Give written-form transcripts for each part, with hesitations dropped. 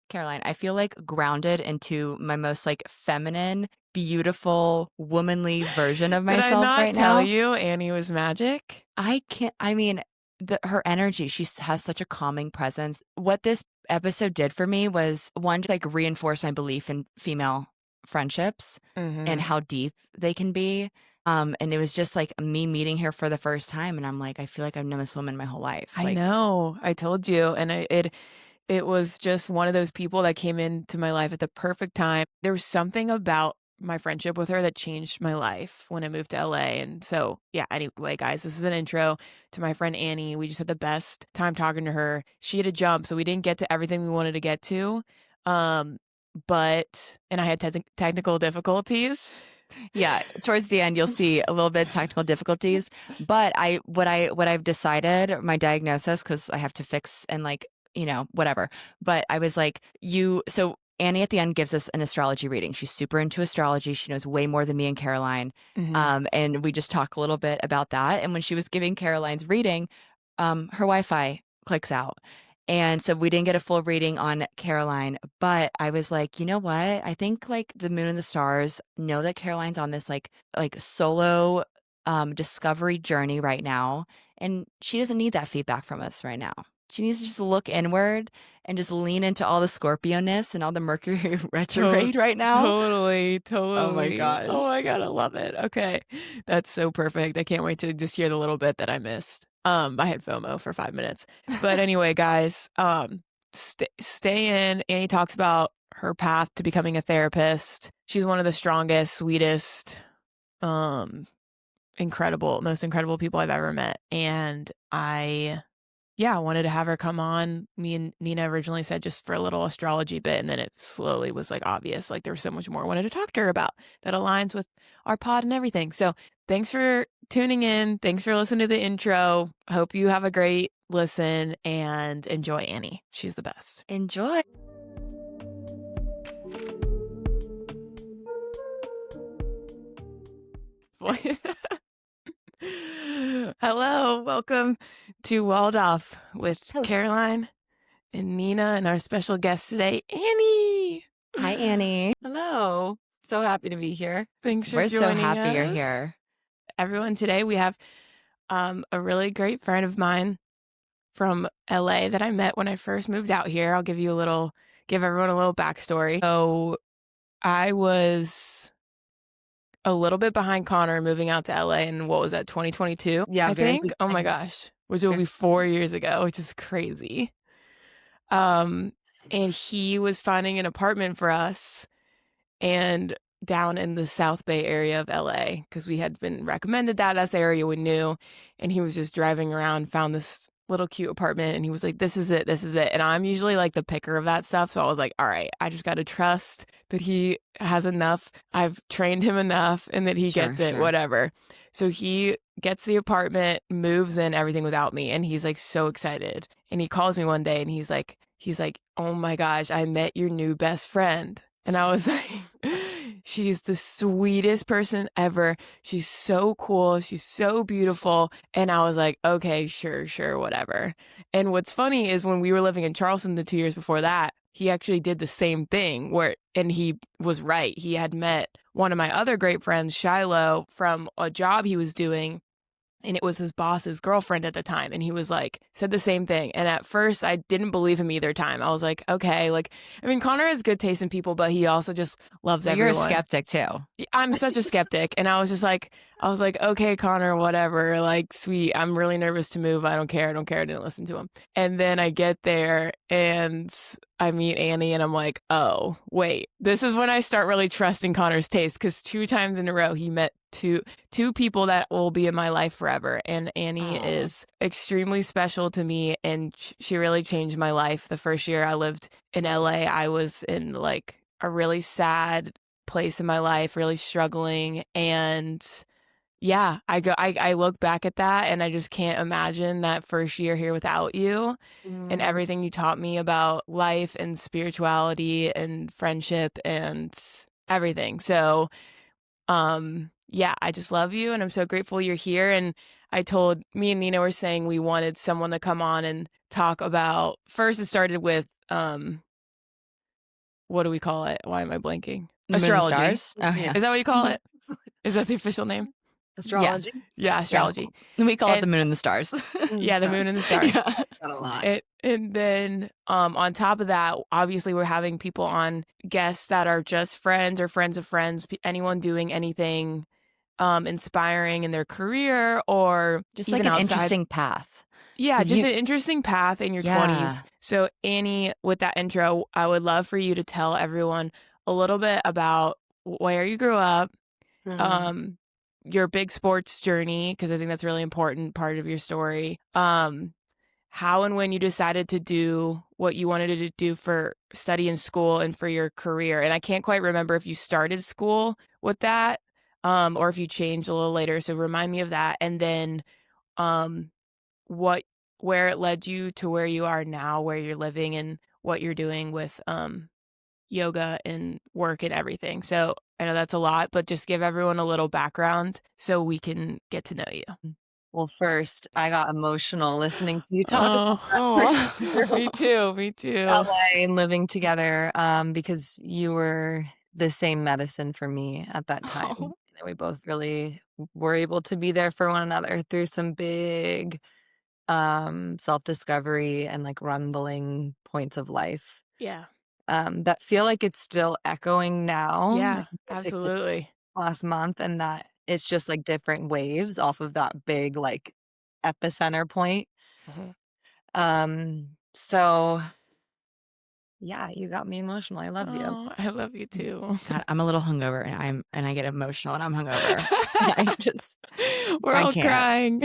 Caroline, I feel like grounded into my most like feminine, beautiful, womanly version of Did I myself not right tell now. you Annie was magic? I can't, I mean, her energy, has such a calming presence. What this episode did for me was one, to like reinforce my belief in female friendships and Mm-hmm. how deep they can be. And it was just like me meeting her for the first time. And I'm like, I feel like I've known this woman my whole life. I Like, know. I told you. And it was just one of those people that came into my life at the perfect time. There was something about my friendship with her that changed my life when I moved to LA. And so, yeah, anyway, guys, this is an intro to my friend Annie. We just had the best time talking to her. She had a jump, so we didn't get to everything we wanted to get to. Um, and I had technical difficulties. yeah, towards the end, you'll see a little bit of technical difficulties. But what I've decided, my diagnosis, because I have to fix and like, whatever. But I was like, so Annie at the end gives us an astrology reading. She's super into astrology. She knows way more than me and Caroline. Hmm. And we just talk a little bit about that. And when she was giving Caroline's reading, her Wi-Fi clicks out. And so we didn't get a full reading on Caroline, but I was like, you know what? I think like the moon and the stars know that Caroline's on this like solo discovery journey right now, and she doesn't need that feedback from us right now. She needs to just look inward and just lean into all the Scorpio-ness and all the Mercury To- retrograde right now. Totally, Oh my totally. Oh gosh. my God, I love it. Okay. That's so perfect. I can't wait to just hear the little bit that I missed. I had FOMO for 5 minutes. But anyway, guys, stay in. Annie talks about her path to becoming a therapist. She's one of the strongest, sweetest, um, most incredible people I've ever met. And yeah, I wanted to have her come on. Me and Nina originally said just for a little astrology bit, and then it slowly was like obvious, like there was so much more I wanted to talk to her about that aligns with our pod and everything. So thanks for tuning in. Thanks for listening to the intro. Hope you have a great listen and enjoy Annie. She's the best. Enjoy. Hello, welcome to Walled Off with Hello. Caroline and Nina and our special guest today, Annie. Hi, Annie. Hello. So happy to be here. Thanks for We're so joining happy you're us. here. Everyone, today we have a really great friend of mine from LA that I met when I first moved out here. I'll give everyone a little backstory. So I was a little bit behind Connor moving out to LA in, what was that, 2022, Yeah, I very think? Oh my beginning. gosh, which will be 4 years ago, which is crazy. Um, and he was finding an apartment for us and down in the South Bay area of LA because we had been recommended that's the area we knew. And he was just driving around, found this little cute apartment, and he was like, this is it, this is it. And I'm usually like the picker of that stuff. So I was like, all right, I just got to trust that he has enough. I've trained him enough and that he Sure, gets it, sure. whatever. So he gets the apartment, moves in, everything without me. And he's like so excited. And he calls me one day and he's like, oh my gosh, I met your new best friend. And I was like, she's the sweetest person ever. She's so cool. She's so beautiful. And I was like, okay, sure, whatever. And what's funny is when we were living in Charleston the 2 years before that, he actually did the same thing and he was right. He had met one of my other great friends, Shiloh, from a job he was doing, and it was his boss's girlfriend at the time. And he was like, said the same thing. And at first I didn't believe him either time. I was like, okay, like, I mean, Connor has good taste in people, but he also just loves So you're a everyone. skeptic too. I'm such a skeptic. And I was like, okay, Connor, whatever. Like, sweet. I'm really nervous to move. I don't care. I didn't listen to him. And then I get there and I meet Annie and I'm like, oh, wait, this is when I start really trusting Connor's taste. Cause 2 times in a row, he met two people that will be in my life forever. And Annie Aw. is extremely special to me. And she really changed my life. The first year I lived in LA, I was in like a really sad place in my life, really struggling. And yeah, I look back at that and I just can't imagine that first year here without you and Mm. everything you taught me about life and spirituality and friendship and everything. So, yeah, I just love you and I'm so grateful you're here. And me and Nina were saying we wanted someone to come on and talk about, first it started with, what do we call it? Why am I blanking? The moon and Astrology. stars. Oh Yeah. yeah. Is that what you call Mhm. it? Is that the official name? Yeah. Astrology. Yeah, Yeah. astrology. We call it the And moon and the stars. yeah, the Sorry, moon and the stars. Yeah. got a lot. And then on top of that, obviously we're having people on, guests that are just friends or friends of friends, anyone doing anything inspiring in their career or Just like even an outside. interesting path. Yeah, 'Cause just you an interesting path in your yeah. 20s. So, Annie, with that intro, I would love for you to tell everyone a little bit about where you grew up, Mhm. um, your big sports journey, because I think that's a really important part of your story. How and when you decided to do what you wanted to do for study in school and for your career. And I can't quite remember if you started school with that, or if you changed a little later. So remind me of that. And then um, what where it led you to where you are now, where you're living and what you're doing with yoga and work and everything. So I know that's a lot, but just give everyone a little background so we can get to know you. Well, first, I got emotional listening to you talk about Oh, that first Oh. year of me too. Me too. LA and living together, because you were the same medicine for me at that time. Oh. And we both really were able to be there for one another through some big, self-discovery and, like, rumbling points of life, Yeah. that feel like it's still echoing now, Yeah, like, particularly absolutely. last month, and that it's just, like, different waves off of that big, like, epicenter point. Mhm. So yeah, you got me emotional. I love you. Oh, I love you too. God, I'm a little hungover and I get emotional and I'm hungover. I just We're I all can't. crying.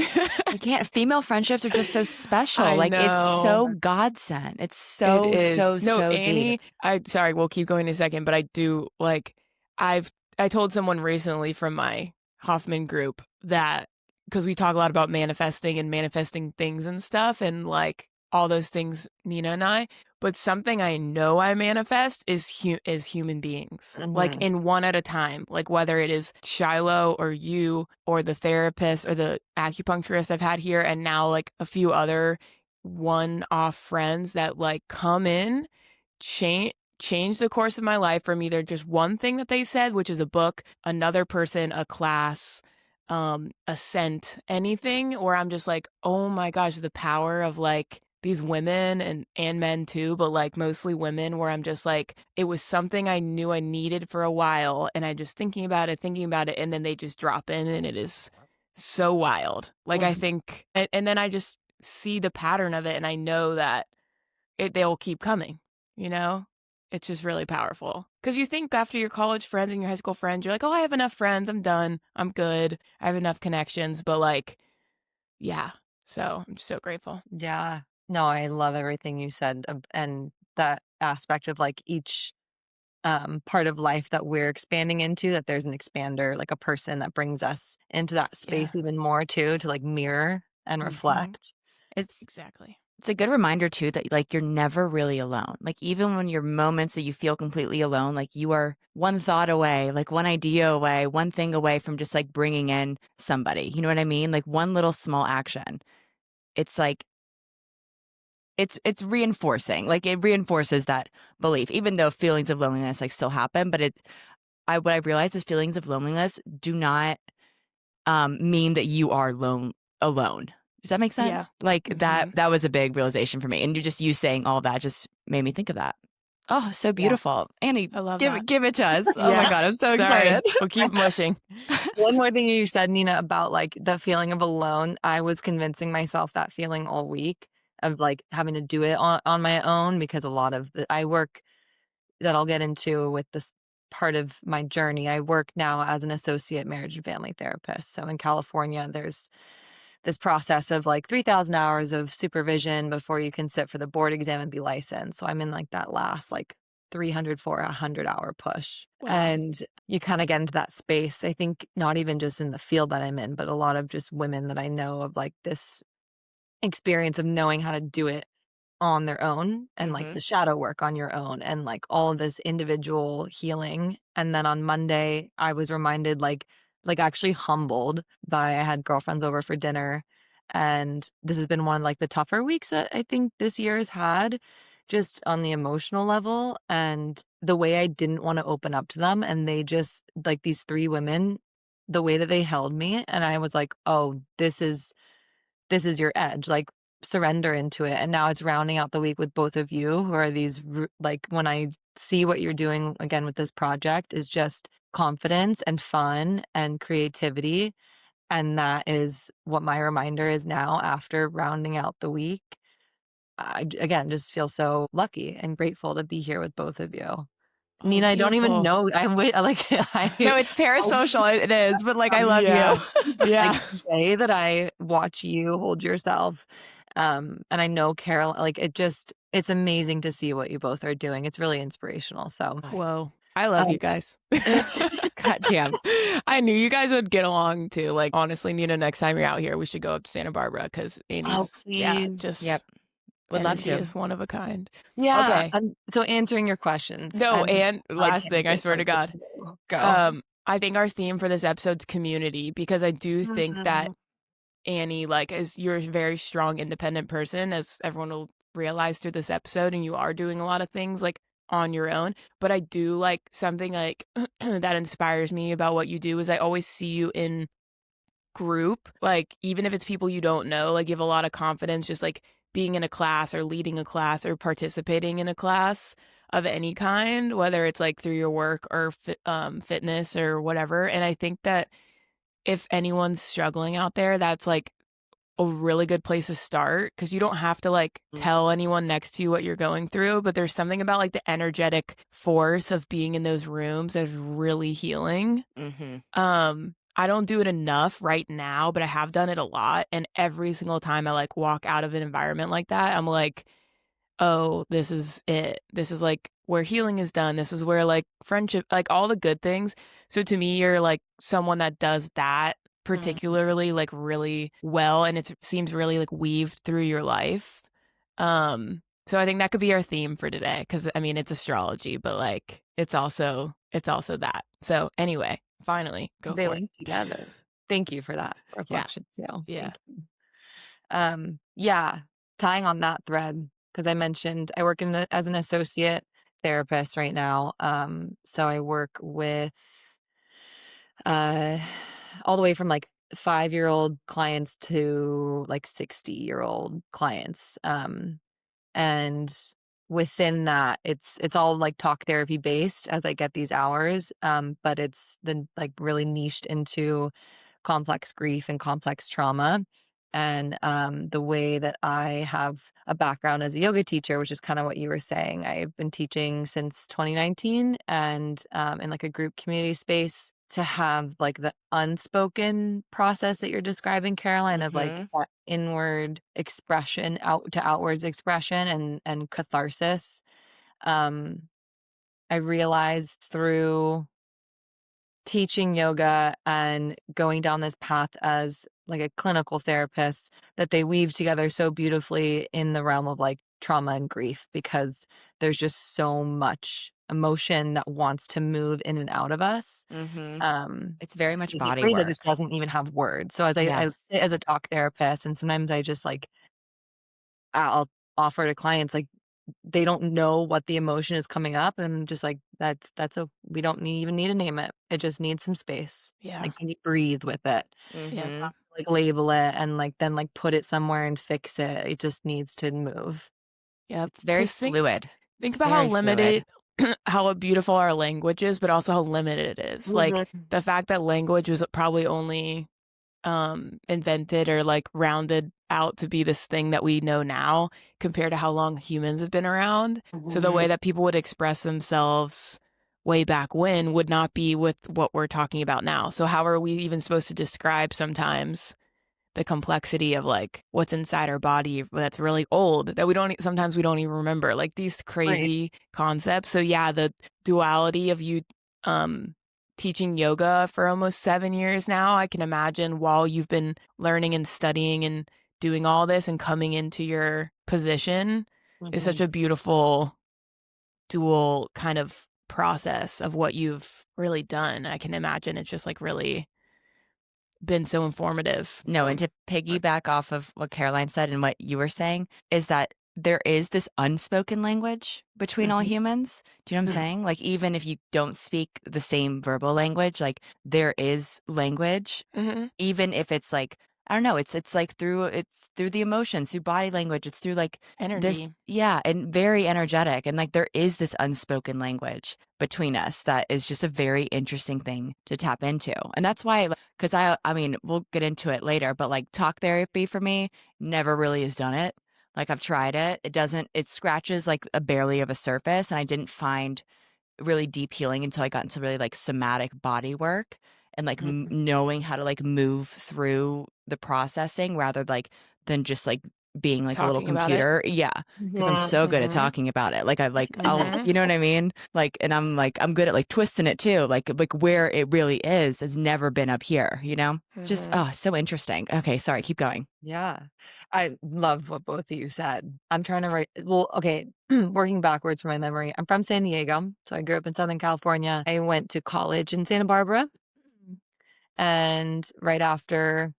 I can't. Female friendships are just so special. I Like it's so know. godsend. It's It so, is. so, No, so deep. Annie, I sorry, we'll keep going in a second, but I do like I've I told someone recently from my Hoffman group that because we talk a lot about manifesting things and stuff and like all those things, Nina and I, but something I know I manifest is human beings. Like Mhm. in one at a time, like whether it is Shiloh or you or the therapist or the acupuncturist I've had here and now like a few other one-off friends that like come in, change the course of my life from either just one thing that they said, which is a book, another person, a class, a scent, anything, or I'm just like, oh my gosh, the power of like these women and men too, but like mostly women, where I'm just like, it was something I knew I needed for a while, and I just thinking about it, and then they just drop in, and it is so wild. Like I Mhm. think, and then I just see the pattern of it, and I know that they'll keep coming, you know? It's just really powerful. Because you think after your college friends and your high school friends, you're like, oh, I have enough friends. I'm done. I'm good. I have enough connections. But like, yeah. So I'm just so grateful. Yeah. No, I love everything you said, and that aspect of, like, each, part of life that we're expanding into, that there's an expander, like a person that brings us into that Yeah. space even more too, to, like, mirror and Mm-hmm. reflect. It's Exactly. it's a good reminder too that like you're never really alone. Like even when your moments that you feel completely alone, like you are one thought away, like one idea away, one thing away from just like bringing in somebody. You know what I mean? Like one little small action. It's like it's reinforcing. Like it reinforces that belief, even though feelings of loneliness like still happen. But what I realize is feelings of loneliness do not mean that you are alone. Does that make Yeah. sense? Like Mm-hmm. that was a big realization for me. And you saying all that just made me think of that. Oh, so Yeah. beautiful. Annie, I love that. give it to us. Oh my Yeah. God, I'm so excited. Sorry. We'll keep mushing. One more thing you said, Nina, about, like, the feeling of alone, I was convincing myself that feeling all week of, like, having to do it on my own because a lot of the I work that I'll get into with this part of my journey. I work now as an associate marriage and family therapist. So in California, there's this process of like 3,000 hours of supervision before you can sit for the board exam and be licensed. So I'm in like that last like 300 for a 100-hour push. Wow. And you kind of get into that space. I think not even just in the field that I'm in, but a lot of just women that I know of like this experience of knowing how to do it on their own and like Hmm. the shadow work on your own and like all of this individual healing. And then on Monday, I was reminded like actually humbled by I had girlfriends over for dinner. And this has been one of like the tougher weeks that I think this year has had just on the emotional level. And the way I didn't want to open up to them, and they just like these 3 women, the way that they held me, and I was like, "Oh, this is your edge, like, surrender into it," and now it's rounding out the week with both of you who are these like, when I see what you're doing again with this project is just confidence and fun and creativity, and that is what my reminder is now after rounding out the week. Again, just feel so lucky and grateful to be here with both of you. Oh, Nina, I don't even beautiful. know. I wait. Like No, it's I parasocial. It is, but like I love you. Yeah. Yeah. like the day that I watch you hold yourself, and I know Carol. Like it's amazing to see what you both are doing. It's really inspirational. So, Whoa. I love um, you guys. God damn. I knew you guys would get along too. Like, honestly, Nina, next time you're out here, we should go up to Santa Barbara because oh Annie's, please, just Yep. Would love energy to. is one of a kind. yeah. Okay. So answering your questions, No, and I last can't thing, I think swear to of what God. to do. Go. I think our theme for this episode's community, because I do think that Mhm. Annie, like, as you're a very strong, independent person, as everyone will realize through this episode, and you are doing a lot of things like on your own. But I do like something like that inspires me about what you do is I always see you in group, like, even if it's people you don't know, like, you have a lot of confidence just like being in a class or leading a class or participating in a class of any kind, whether it's like through your work or fitness or whatever. And I think that if anyone's struggling out there, that's like a really good place to start because you don't have to like tell anyone next to you what you're going through, but there's something about like the energetic force of being in those rooms that's really healing. Mm-hmm. I don't do it enough right now, but I have done it a lot. And every single time I like walk out of an environment like that, I'm like, oh, this is it. This is like where healing is done. This is where like friendship, like all the good things. So to me, you're like someone that does that particularly like really well. And it seems really like weaved through your life. So I think that could be our theme for today. Cause I mean, it's astrology, but like it's also that. So anyway, finally go They for it. link together. Thank you for that Yeah. reflection too. Yeah. Thank you. Yeah, tying on that thread, because I mentioned I work as an associate therapist right now. So I work with uh all the way from like 5-year-old clients to like 60-year-old clients. And within that, it's all like talk therapy based as I get these hours. But it's then like really niched into complex grief and complex trauma. And the way that I have a background as a yoga teacher, which is kind of what you were saying, I've been teaching since 2019 and in like a group community space to have like the unspoken process that you're describing, Caroline, of like Mm-hmm. that inward expression out to outwards expression and catharsis. Um, I realized through teaching yoga and going down this path as like a clinical therapist that they weave together so beautifully in the realm of like trauma and grief because there's just so much emotion that wants to move in and out of us. Mm-hmm. Um, It's very much body Physically that just work. doesn't even have words. So as Yeah. I sit as a talk therapist and sometimes I just like I'll offer to clients like they don't know what the emotion is coming up, and I'm just like, that's a we don't even need to name it. It just needs some space. Yeah. Like, can you breathe with it? Yeah. Mm-hmm. Like, label it and, like, then, like, put it somewhere and fix it. It just needs to move. Yep. It's very Because fluid. think It's about how very fluid. limited, how beautiful our language is, but also how limited it is. Like Mhm. the fact that language was probably only invented or like rounded out to be this thing that we know now compared to how long humans have been around. So the way Mhm. that people would express themselves way back when would not be with what we're talking about now. So how are we even supposed to describe sometimes the complexity of like what's inside our body that's really old that sometimes we don't even remember, like these Right. crazy concepts. So yeah, the duality of you um teaching yoga for almost 7 years now, I can imagine while you've been learning and studying and doing all this and coming into your position is such Mhm. a beautiful dual kind of process of what you've really done. I can imagine it's just like really been so informative. No, and to piggyback off of what Caroline said and what you were saying is that there is this unspoken language between all Mhm. humans. Do you know what I'm Mm. saying? Like, even if you don't speak the same verbal language, like, there is language, Hmm. even if it's like, I don't know, it's like it's through the emotions, through body language, it's through like this, Energy. yeah, and very energetic. And like there is this unspoken language between us that is just a very interesting thing to tap into. And that's why, because I mean, we'll get into it later, but like talk therapy for me never really has done it. Like I've tried it. It doesn't, it scratches like a barely of a surface. And I didn't find really deep healing until I got into really like somatic body work and like Mhm. knowing how to like move through the processing rather like than just like being like a little Talking about it. computer. Yeah. Cause I'm Mhm. so good at Hmm. talking about it. Like I like I'll, Hmm. you know what I mean? Like, and I'm good at like twisting it too. Like where it really is has never been up here, you know? It's just, Hmm. oh, so interesting. Okay. Sorry. Keep going. Yeah. I love what both of you said. I'm trying to write well, okay, working backwards from my memory. I'm from San Diego, so I grew up in Southern California. I went to college in Santa Barbara, and right after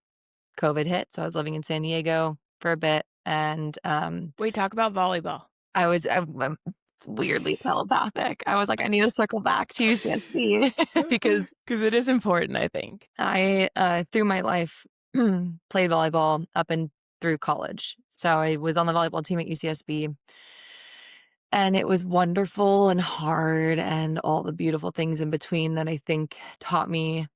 COVID hit, so I was living in San Diego for a bit, and, We talk about volleyball. I'm weirdly telepathic. I was like, "I need to circle back to UCSB," because Because it is important, I think. I, through my life, played volleyball up and through college. So I was on the volleyball team at UCSB, and it was wonderful and hard and all the beautiful things in between that I think taught me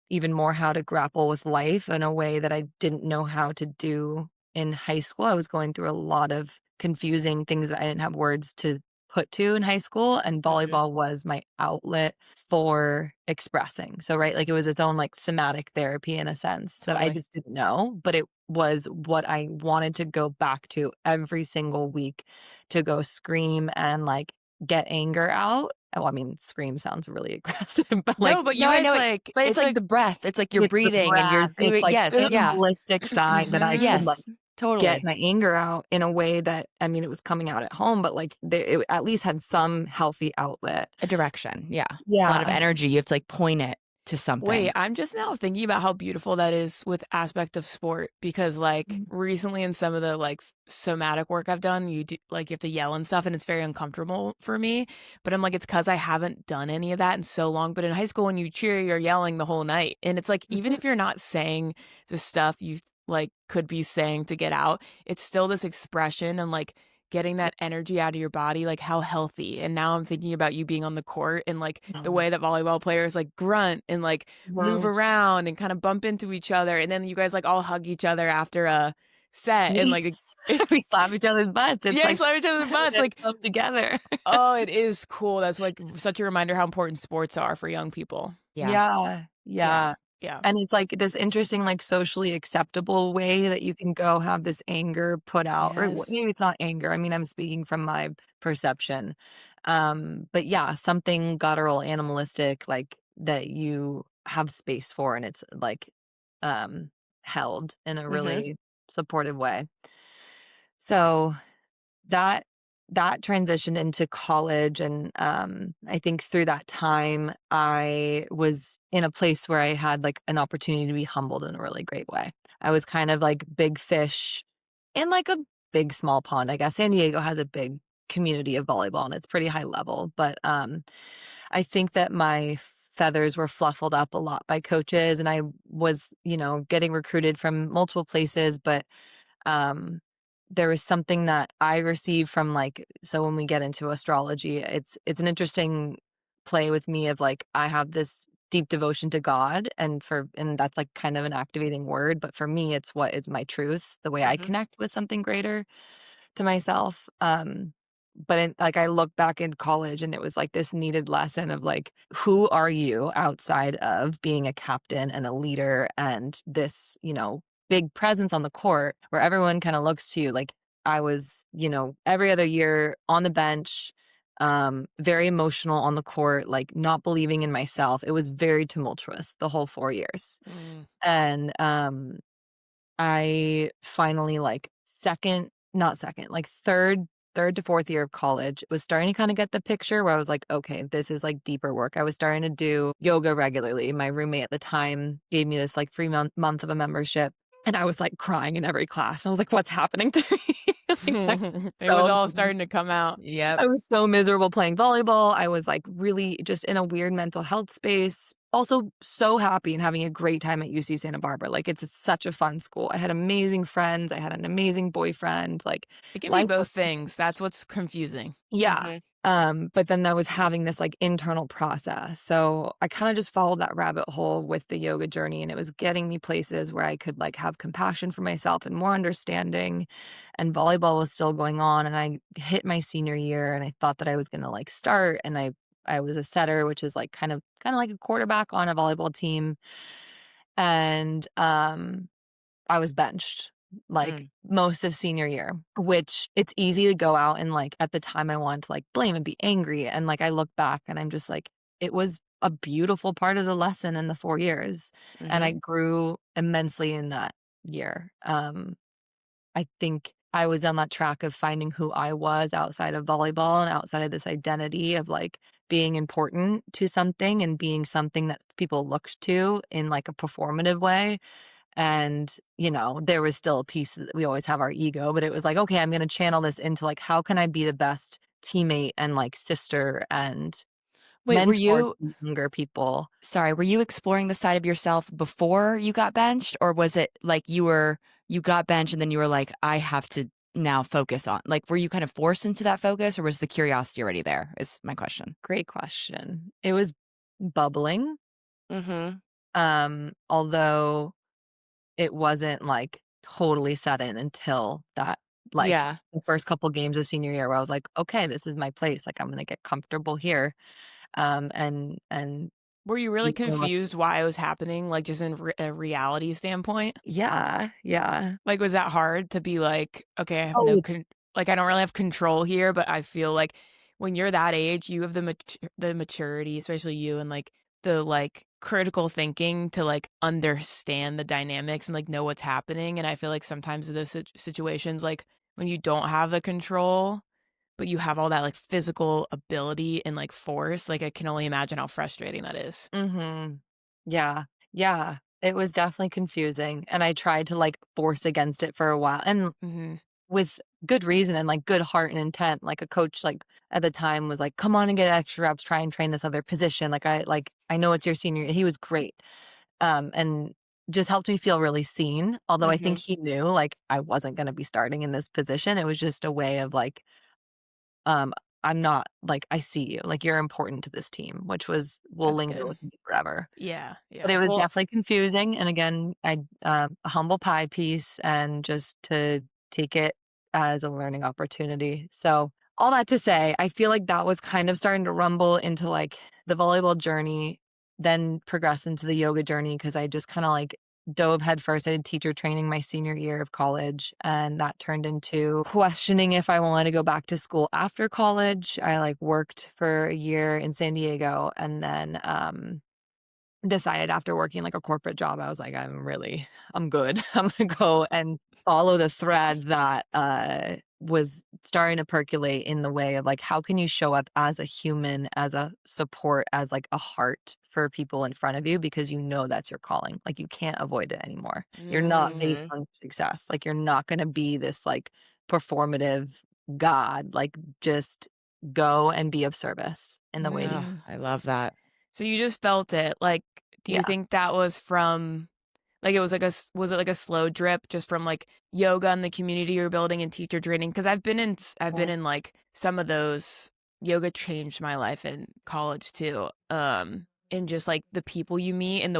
even more how to grapple with life in a way that I didn't know how to do in high school. I was going through a lot of confusing things that I didn't have words to put to in high school, and Hmm. volleyball was my outlet for expressing. So, right, like it was its own like somatic therapy in a sense that I Totally. just didn't know, but it was what I wanted to go back to every single week to go scream and, like, get anger out. Oh, I mean, scream sounds really aggressive, but, like, No, but you No, I guys know it, like but it's it's like like the breath. It's like you're it's the breathing and you're breath, it's, doing, like, the yes. Yeah. symbolistic side that I hmm could, like, Yes. get Totally. my anger out in a way that I mean, it was coming out at home, but, like, it at least had some healthy outlet. A direction, yeah. It's a lot of Yeah. energy, you have to, like, point it to Wait, something. I'm just now thinking about how beautiful that is with aspect of sport because like Mhm. recently in some of the like somatic work I've done, you do like you have to yell and stuff and it's very uncomfortable for me. But I'm like, it's because I haven't done any of that in so long. But in high school, when you cheer, you're yelling the whole night. And it's like, even Mhm. if you're not saying the stuff you like could be saying to get out, it's still this expression and like getting that energy out of your body, like how healthy. And now I'm thinking about you being on the court and like the way that volleyball players like grunt and like move Mhm. around and kind of bump into each other. And then you guys like all hug each other after a set and like, Yes. We slap each other's butts, it's yeah, you like slam each other's butts. let's Like, come together. oh, it is cool. That's like such a reminder how important sports are for young people. Yeah, Yeah, Yeah. yeah, Yeah. and it's, like, this interesting, like, socially acceptable way that you can go have this anger put out, or Yes. maybe it's not anger, I mean, I'm speaking from my perception, but yeah, something guttural, animalistic, like, that you have space for, and it's, like, um, held in a Mm-hmm. really supportive way. So that that transitioned into college, and, I think through that time, I was in a place where I had, like, an opportunity to be humbled in a really great way. I was kind of like big fish in, like, a big, small pond, I guess. San Diego has a big community of volleyball, and it's pretty high level, but, I think that my feathers were fluffed up a lot by coaches, and I was, getting recruited from multiple places, but um, there was something that I received from, like so when we get into astrology, it's an interesting play with me of, like, I have this deep devotion to God, and that's, like, kind of an activating word, but for me, it's what is my truth, the way I Mm-hmm. connect with something greater to myself, but like, I look back in college, and it was, like, this needed lesson of, like, who are you outside of being a captain and a leader and this, big presence on the court where everyone kinda looks to you, like, I was, every other year on the bench, very emotional on the court, like, not believing in myself. It was very tumultuous the whole 4 years, Mm. and, I finally, like, second not second, like, third to 4th year of college, was starting to kinda get the picture where I was like, "Okay, this is, like, deeper work." I was starting to do yoga regularly. My roommate at the time gave me this, like, free month of a membership, and I was, like, crying in every class, and I was like, "What's happening to me?" Like, I was It was so all starting to come out. Yep. I was so miserable playing volleyball. I was, like, really just in a weird mental health space. Also, so happy and having a great time at UC Santa Barbara. Like, it's such a fun school. I had amazing friends. I had an amazing boyfriend. Like, It can be life was both things. That's what's confusing. yeah. Mhm. But then I was having this, like, internal process. So I kinda just followed that rabbit hole with the yoga journey, and it was getting me places where I could, like, have compassion for myself and more understanding, and volleyball was still going on, and I hit my senior year, and I thought that I was gonna, like, start, and I was a setter, which is, like, kinda like a quarterback on a volleyball team, and, I was benched, like, Mm. most of senior year, which it's easy to go out and, like, at the time I wanted to, like, blame and be angry, and, like, I look back and I'm just like, it was a beautiful part of the lesson in the 4 years, and I Mhm. grew immensely in that year. I think I was on that track of finding who I was outside of volleyball and outside of this identity of, like, being important to something and being something that people looked to in, like, a performative way. And, there was still a piece that we always have our ego, but it was like, "Okay, I'm gonna channel this into, like, how can I be the best teammate and, like, sister and Wait, mentor to younger people?" were you exploring the side of yourself before you got benched, or was it like you got benched and then you were like, I have to now focus on, like, were you kind of forced into that focus, or was the curiosity already there, is my question. Great question. It was bubbling, Mhm. although it wasn't, like, totally set in until that, like, Yeah. the first couple games of senior year where I was like, "Okay, this is my place, like, I'm gonna get comfortable here." And Were you really people were like confused why it was happening, like, just in a reality standpoint? yeah, yeah. Like, was that hard to be like, "Okay, I have Oh, no it's like, I don't really have control here," but I feel like when you're that age, you have the maturity, especially you, and, like, the, like, critical thinking to, like, understand the dynamics and, like, know what's happening, and I feel like sometimes in those situations, like, when you don't have the control, but you have all that, like, physical ability and, like, force, like, I can only imagine how frustrating that is. mhm. Yeah, yeah. It was definitely confusing, and I tried to, like, force against it for a while, and Mhm. with good reason and, like, good heart and intent, like, a coach, like, at the time was like, "Come on and get extra reps, try and train this other position." I know it's your senior year. He was great, and just helped me feel really seen, although I think Mhm. he knew, like, I wasn't gonna be starting in this position. It was just a way of, like, um, I'm not like, "I see you, like, you're important to this team," which will That's linger good. with me forever. Yeah, But it yeah. was Well, definitely confusing, and again, a humble pie piece and just to take it as a learning opportunity. So, all that to say, I feel like that was kind of starting to rumble into, like, the volleyball journey, then progress into the yoga journey because I just kinda, like, dove headfirst. I did teacher training my senior year of college, and that turned into questioning if I wanted to go back to school after college. I, like, worked for a year in San Diego and then, decided after working like a corporate job, I was like, I'm good. I'm gonna go and follow the thread that was starting to percolate in the way of like, how can you show up as a human, as a support, as like a heart for people in front of you because you know that's your calling. Like you can't avoid it anymore. You're not based Mhm. on success. Like you're not gonna be this like performative god. Like just go and be of service in the way that Oh, mm. I love that. So you just felt it. Like, do you yeah. think that was from like it was like was it like a slow drip just from like yoga and the community you're building and teacher training? Because I've been in like some of those. Yoga changed my life in college too. And just like the people you meet and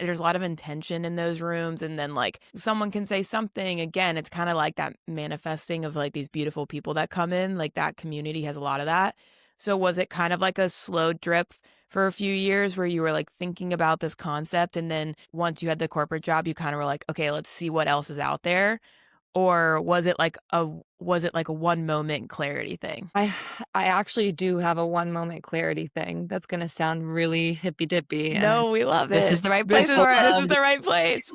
there's a lot of intention in those rooms, and then like someone can say something again. It's kind of like that manifesting of like these beautiful people that come in. Like that community has a lot of that. So was it kind of like a slow drip for a few years where you were like thinking about this concept, and then once you had the corporate job you kind of were like, okay, let's see what else is out there? Or was it like a one moment clarity thing? I I actually do have a one moment clarity thing that's gonna sound really hippy dippy, and No, we love This it. is the right place for This it. is the right place.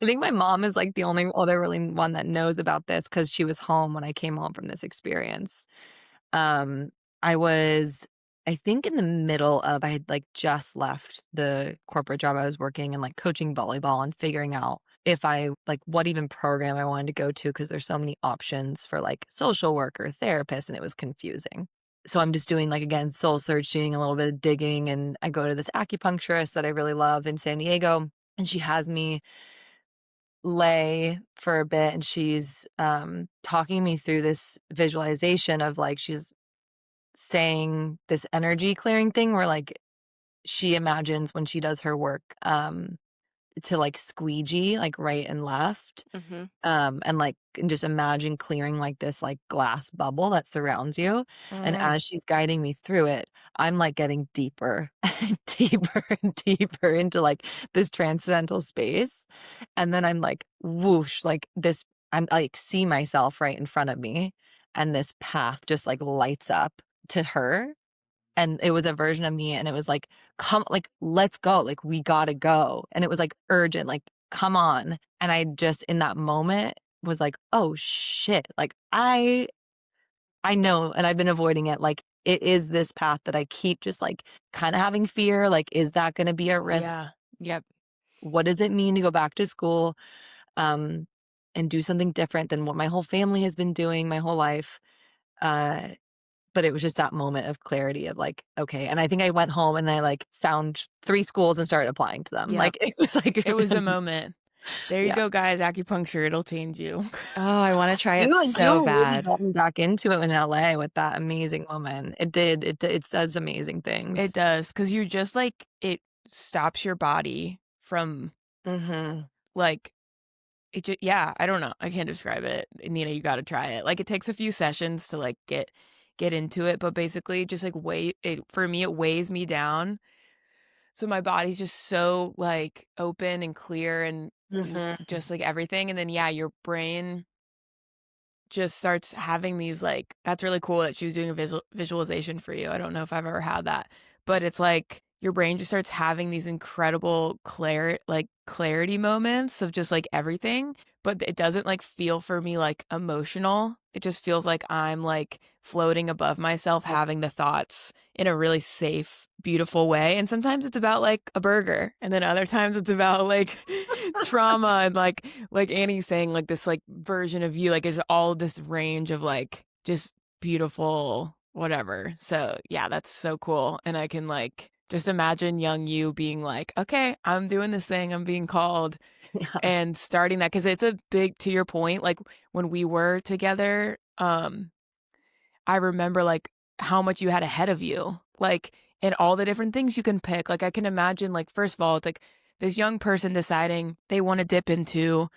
I think my mom is, like, the only other really one that knows about this because she was home when I came home from this experience. Um, I was, I think, in the middle of I had, like, just left the corporate job I was working and, like, coaching volleyball and figuring out if I like what even program I wanted to go to because there's so many options for like social work or therapist, and it was confusing. So I'm just doing like again soul searching, a little bit of digging, and I go to this acupuncturist that I really love in San Diego, and she has me lay for a bit, and she's talking me through this visualization of like she's saying this energy clearing thing where like she imagines when she does her work to like squeegee like right and left, Mhm. and like and just imagine clearing like this like glass bubble that surrounds you, and Mm. as she's guiding me through it, I'm like getting deeper and deeper and deeper into like this transcendental space, and then I'm like whoosh like this, I like see myself right in front of me, and this path just like lights up to her, and it was a version of me, and it was like, "Come like, let's go, like, we gotta go," and it was, like, urgent, like, "Come on," and I just, in that moment, was like, "Oh, shit," like, I know, and I've been avoiding it, like, it is this path that I keep just, like, kinda having fear, like, is that gonna be a risk? Yeah. Yep. What does it mean to go back to school, um, and do something different than what my whole family has been doing my whole life? Uh But it was just that moment of clarity of like, okay, and I think I went home and I, like, found 3 schools and started applying to them, Yep. like, it was, like, It was a really moment. There you yeah. go, guys. Acupuncture, it'll change you. Oh, I wanna try it so You really bad. got me back into it in LA with that amazing woman. It did, it does amazing It things. does, because you're just like it stops your body from, Mhm. like, it just yeah, I don't know. I can't describe it. Nina, you gotta try it. Like, it takes a few sessions to, like, get into it, but basically just, like, for me, it weighs me down. So my body's just so, like, open and clear and Mhm. just, like, everything, and then, yeah, your brain just starts having these, like that's really cool that she was doing a visualization for you. I don't know if I've ever had that, but it's like your brain just starts having these incredible clarity moments of just, like, everything, but it doesn't, like, feel for me, like, emotional. It just feels like I'm, like, floating above myself, having the thoughts in a really safe, beautiful way, and sometimes it's about, like, a burger, and then other times it's about, like, trauma and, like Annie's saying, like, this, like, version of you, like, it's all this range of, like, just beautiful whatever. So, yeah, that's so cool, and I can, like, just imagine young you being like, "Okay, I'm doing this thing, I'm being called," Yeah. and starting that because it's a big to your point, like, when we were together, I remember, like, how much you had ahead of you, like, and all the different things you can pick, like, I can imagine, like, first of all, it's like this young person deciding they wanna dip into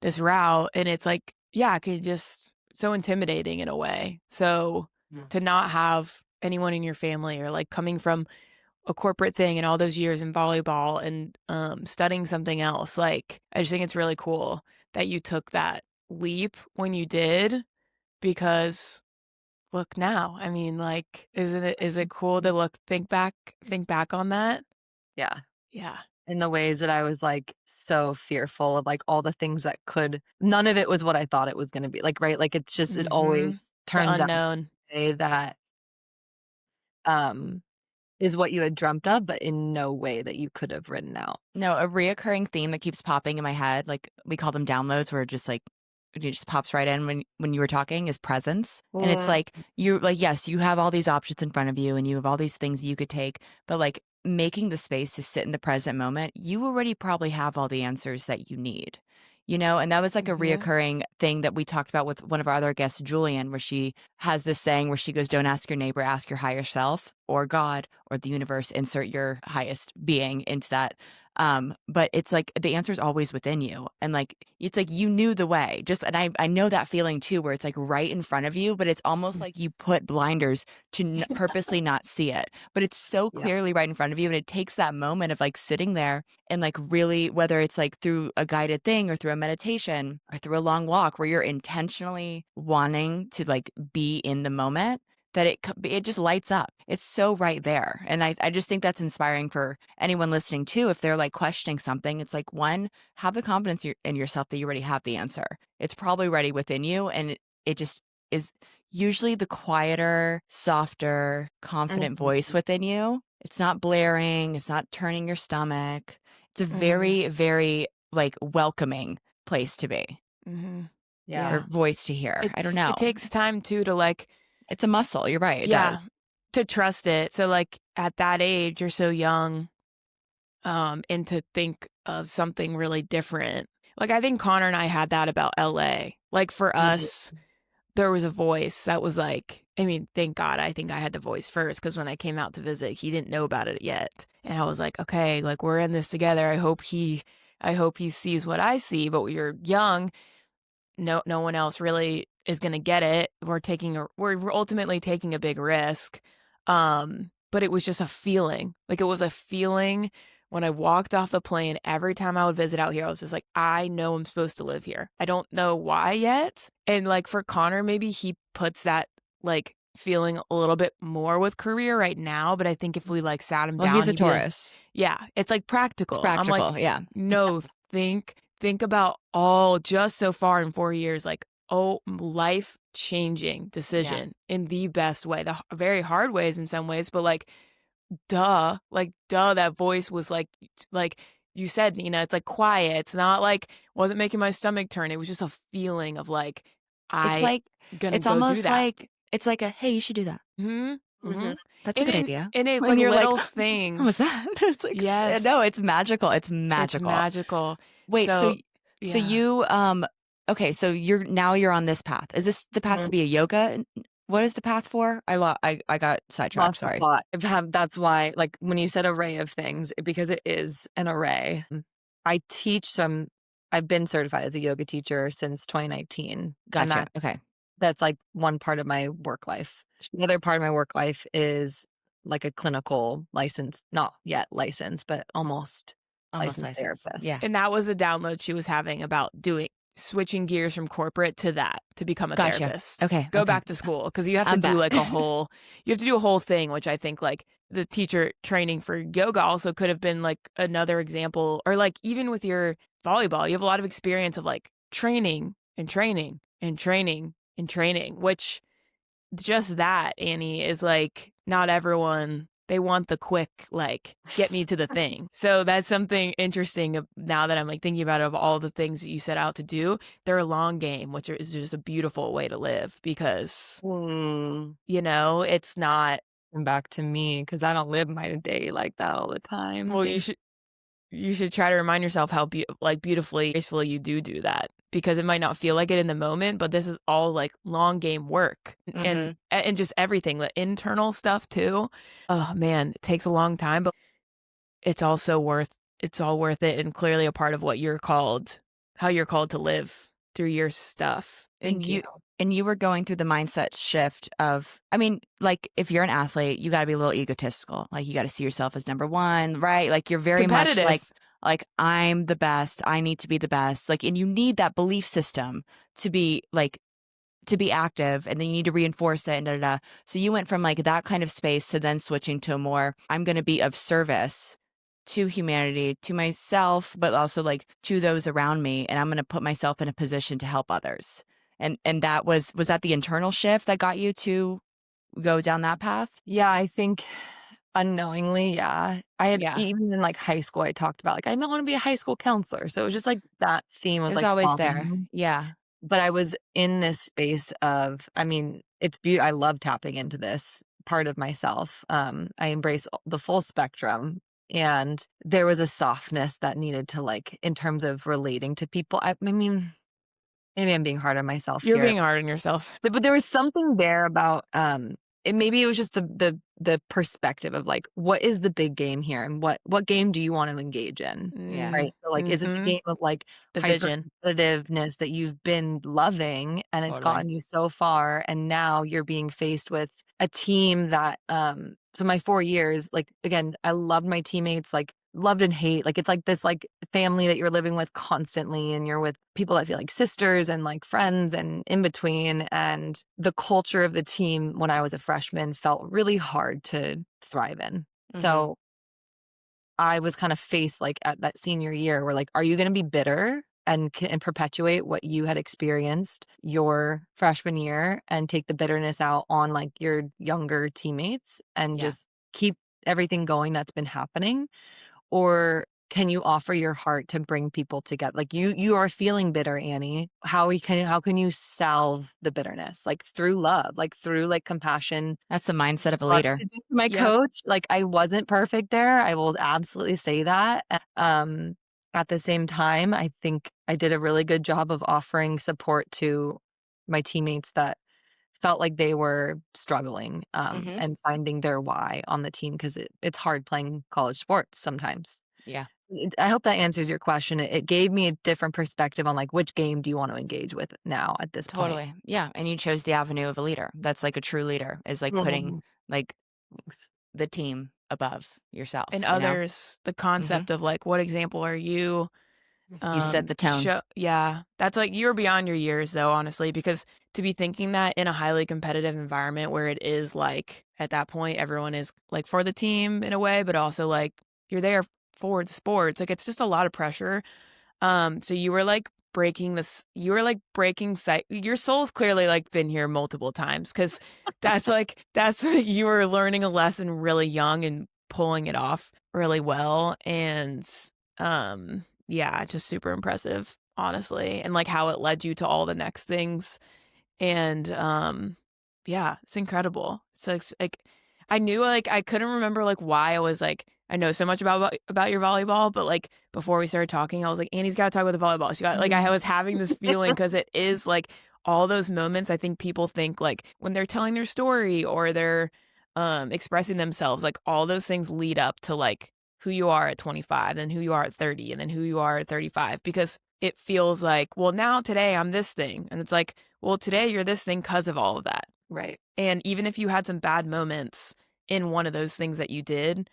this route, and it's like, yeah, it could just so intimidating in a way. So, Mm. to not have anyone in your family or, like, coming from a corporate thing and all those years in volleyball and, studying something else, like, I just think it's really cool that you took that leap when you did because look now. I mean, like, is it cool to think back on that? Yeah. Yeah. In the ways that I was, like, so fearful of, like, all the things that could none of it was what I thought it was gonna be, like, right? Like, it's just it Mhm. always The turns out unknown. way that, um is what you had dreamt of, but in no way that you could have written out. No, a reoccurring theme that keeps popping in my head, like, we call them downloads where it just, like, it just pops right in when you were talking is presence, and it's Mm. like, you like, yes, you have all these options in front of you, and you have all these things you could take, but, like, making the space to sit in the present moment, you already probably have all the answers that you need, you know? And that was, like, a Mhm. reoccurring thing that we talked about with one of our other guests, Julian, where she has this saying where she goes, "Don't ask your neighbor, ask your higher self or God or the universe, insert your highest being into that." But it's like the answer's always within you. And like it's like you knew the way. Just and I know that feeling too, where it's like right in front of you, but it's almost like you put blinders to purposely not see it. But it's so Yeah. clearly right in front of you. And it takes that moment of like sitting there and like really, whether it's like through a guided thing or through a meditation or through a long walk where you're intentionally wanting to like be in the moment that it just lights up. It's so right there. And I just think that's inspiring for anyone listening too. If they're like questioning something, it's like one, have the confidence in yourself that you already have the answer. It's probably ready within you. And it just is usually the quieter, softer, confident voice Mhm. within you. It's not blaring, it's not turning your stomach. It's a Mhm. very, very like welcoming place to be Mm-hmm. Yeah. or voice to hear. I don't It know. takes time too to like, It's a muscle. You're right. It does. yeah, to trust it. So like at that age, you're so young, and to think of something really different. Like I think Connor and I had that about LA. Like for Mhm. us, there was a voice that was like, I mean, thank God I think I had the voice first, because when I came out to visit, he didn't know about it yet. And I was like, okay, like we're in this together. I hope he sees what I see, but you're young, no one else really is going to get it. We're ultimately taking a big risk. But it was just a feeling. Like it was a feeling when I walked off the plane. Every time I would visit out here, I was just like, I know I'm supposed to live here. I don't know why yet. And like for Connor, maybe he puts that like feeling a little bit more with career right now, but I think if we like sat him Well, down, he's a he'd be like, Taurus. yeah, it's like It's practical. I'm like, practical. Yeah. no, think about all just so far in 4 years, like, oh, life changing Yeah. decision in the best way, the very hard ways in some ways, but like, duh, that voice was like you said, Nina, it's like quiet. It's not like, wasn't making my stomach turn. It was just a feeling of like, It's I like, gonna it's go do almost that. like, it's like a, hey, you should do that. Hmm. Hmm. Mhm. That's a good idea. And it's And like you're like, little how was things. that? It's like, no, Yes, it's magical. It's it's magical. magical. Wait, so So so yeah. you okay, so you're on this path. Is this the path to Mhm. be a yoga? What is the path for? I got sidetracked, Lots of sorry. plot. That's why, like, when you said array of things, because it is an array. I teach some I've been certified as a yoga teacher since 2019, and Gotcha. Okay. that's, like, one part of my work life. The other part of my work life is, like, a clinical license, not yet licensed, but almost Almost licensed licensed. therapist. Yeah. And that was a download she was having about switching gears from corporate to that to become a Gotcha. therapist. Okay. Go Okay. back to school, because you have to I'm do back. like you have to do a whole thing, which I think like the teacher training for yoga also could have been like another example. Or like even with your volleyball, you have a lot of experience of like training and training and training and training, which just that, Annie, is like not everyone, they want the quick, like, get me to the thing. So that's something interesting now that I'm like thinking about it, of all the things that you set out to do. They're a long game, which is just a beautiful way to live, because, Mm. it's not, And back to me, because I don't live my day like that all the time. well, Thank you should try to remind yourself how beautifully, gracefully you do that, because it might not feel like it in the moment, but this is all like long game work, Mhm. and just everything, the internal stuff too. Oh man, it takes a long time, but it's also it's all worth it, and clearly a part of how you're called to live through your stuff. And thank you. you were going through the mindset shift of, I mean, like if you're an athlete, you got to be a little egotistical. Like you got to see yourself as number one, right? Like you're very much Competitive. like I'm the best. I need to be the best. Like, and you need that belief system to be like to be active, and then you need to reinforce it and da, da, da. So you went from like that kind of space to then switching to a more, I'm going to be of service to humanity, to myself, but also like to those around me. And I'm going to put myself in a position to help others. And that was that the internal shift that got you to go down that path? Yeah, I think unknowingly, yeah. I had Yeah. even in, like, high school, I talked about, like, I might wanna be a high school counselor, so it was just, like, that theme It was, was like, always there. following, Yeah. but I was in this space of I mean, I love tapping into this part of myself. I embrace the full spectrum, and there was a softness that needed to, like, in terms of relating to people. I mean, maybe I'm being hard on myself You're here. being hard on yourself. But there was something there about, maybe it was just the perspective of, like, what is the big game here, and what game do you want to engage in, Yeah. right? So, like, is it the Mm-hmm. game of, like, The hyper vision. competitiveness that you've been loving, and it's Totally. gotten you so far, and now you're being faced with a team that, so my 4 years, like, again, I loved my teammates, like, loved and hate, like, it's like this, like, family that you're living with constantly, and you're with people that feel like sisters and, like, friends and in between, and the culture of the team when I was a freshman felt really hard to thrive in. Mhm. So, I was kind of faced, like, at that senior year where, like, are you gonna be bitter and perpetuate what you had experienced your freshman year and take the bitterness out on, like, your younger teammates and Yeah. just keep everything going that's been happening? Or can you offer your heart to bring people together? Like you are feeling bitter, Annie. How can you salve the bitterness? Like through love, like through like compassion. That's the mindset of a Fun leader. to do to my Yep. coach. Like I wasn't perfect there. I will absolutely say that. At the same time, I think I did a really good job of offering support to my teammates that felt like they were struggling, Hmm. and finding their why on the team because it's hard playing college sports sometimes. Yeah, I hope that answers your question. It gave me a different perspective on like which game do you want to engage with now at this point. totally. Yeah. And you chose the avenue of a leader. That's like a true leader, is like putting Mhm. like Thanks. the team above yourself, And you know? others, the Hmm. concept of like, what example are you? You set the tone. Yeah, that's like you're beyond your years though, honestly, because to be thinking that in a highly competitive environment where it is like at that point everyone is like for the team in a way, but also like you're there for the sports, like it's just a lot of pressure. So you were like you were like breaking sight. Your soul's clearly like been here multiple times because that's you were learning a lesson really young and pulling it off really well. And yeah, just super impressive, honestly. And like how it led you to all the next things. And yeah, it's incredible. So it's like I knew like I couldn't remember like why I was like I know so much about your volleyball, but like before we started talking, I was like Annie's got to talk about the volleyball. She got like I Mhm. was having this feeling because it is like all those moments I think people think like when they're telling their story or they're expressing themselves, like all those things lead up to like who you are at 25, then who you are at 30, and then who you are at 35 because it feels like, well, now today I'm this thing. And it's like, well, today you're this thing because of all of that. Right. And even if you had some bad moments in one of those things that you did,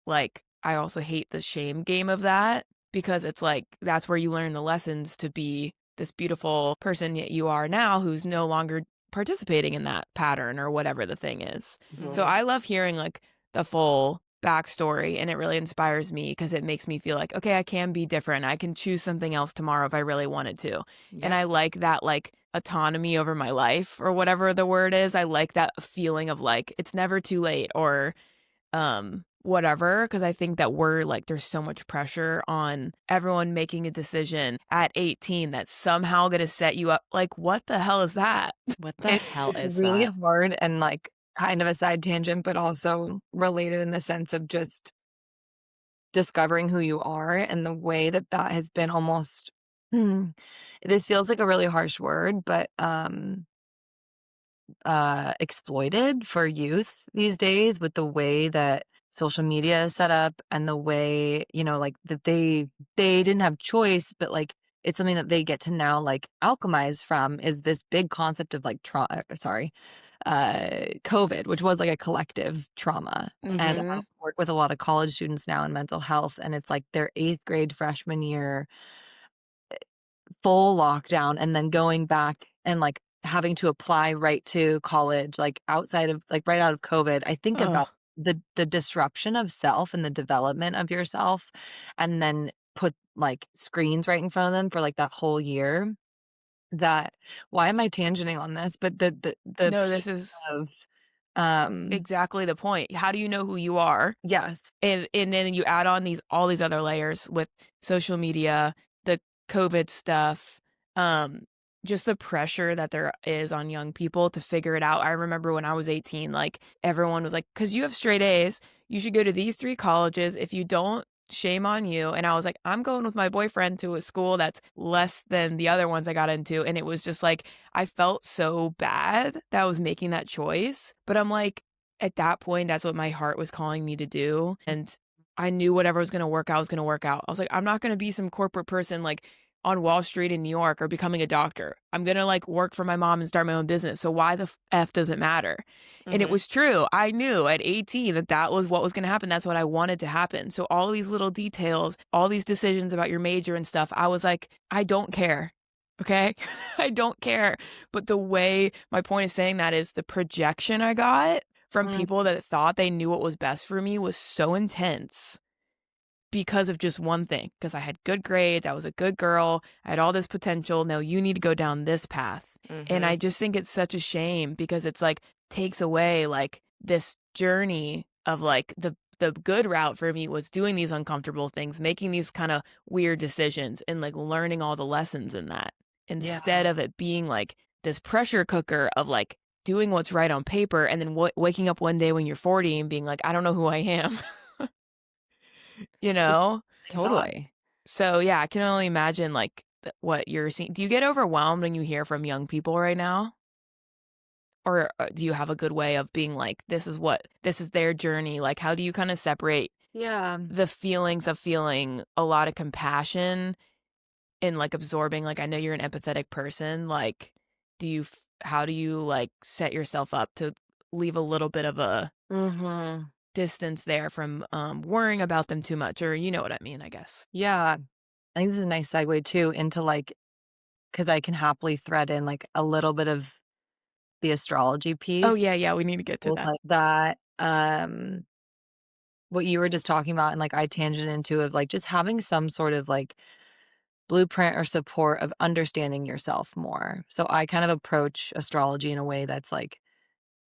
like I also hate the shame game of that because it's like that's where you learn the lessons to be this beautiful person that you are now who's no longer participating in that pattern or whatever the thing is. So Hmm. I love hearing like the full backstory and it really inspires me because it makes me feel like, okay, I can be different. I can choose something else tomorrow if I really wanted to. And Yeah. I like that like autonomy over my life or whatever the word is. I like that feeling of like it's never too late or whatever because I think that we're like there's so much pressure on everyone making a decision at 18 that's somehow going to set you up like what the hell is that? What the It's hell is really that? hard and, like, kind of a side tangent, but also related in the sense of just discovering who you are and the way that that has been almost this feels like a really harsh word, but, exploited for youth these days with the way that social media is set up and the way, like, that they didn't have choice, but, like, it's something that they get to now, like, alchemize from is this big concept of, like, COVID, which was like a collective trauma. And I Mm-hmm. work with a lot of college students now in mental health, and it's like their 8th grade freshman year, full lockdown, and then going back and like having to apply right to college, like outside of like right out of COVID. I think about Oh the disruption of self and the development of yourself, and then put like screens right in front of them for like that whole year. That why am I tangenting on this? But the no, piece this is of um exactly the point. How do you know who you are? yes. And then you add on these all these other layers with social media, the COVID stuff, um, just the pressure that there is on young people to figure it out. I remember when I was 18, like everyone was like, "Cause you have straight A's, you should go to these three colleges. If you don't, shame on you." And I was like, "I'm going with my boyfriend to a school that's less than the other ones I got into." And it was just like I felt so bad that I was making that choice. But I'm like, at that point, that's what my heart was calling me to do. And I knew whatever was going to work out was going to work out. I was like, I'm not going to be some corporate person like on Wall Street in New York or becoming a doctor. I'm going to like work for my mom and start my own business. So why the F does it matter? And it Hmm. was true. I knew at 18 that that was what was going to happen. That's what I wanted to happen. So all these little details, all these decisions about your major and stuff, I was like, I don't care. Okay. I don't care. But the way my point of saying that is the projection I got from Mm, people that thought they knew what was best for me was so intense because of just one thing. Because I had good grades, I was a good girl, I had all this potential. No, you need to go down this path. And Hmm. I just think it's such a shame because it's like takes away like this journey of like the the good route for me was doing these uncomfortable things, making these kind of weird decisions and like learning all the lessons in that Yeah. instead of it being like this pressure cooker of like doing what's right on paper and then waking up one day when you're 40 and being like, I don't know who I am, you It's know? a thought. Totally. So yeah, I can only imagine like what you're seeing. Do you get overwhelmed when you hear from young people right now? Or do you have a good way of being like, this is their journey? Like, how do you kind of separate Yeah. the feelings of feeling a lot of compassion and like absorbing, like, I know you're an empathetic person. Like, how do you like set yourself up to leave a little bit of a Mhm. distance there from worrying about them too much? Or you know what I mean, I guess. Yeah. I think this is a nice segue too into like, because I can happily thread in like a little bit of the astrology Oh, piece yeah, yeah, we need to get to with that. like that. What you were just talking about, and like I tangent into of like just having some sort of like blueprint or support of understanding yourself more. So I kind of approach astrology in a way that's like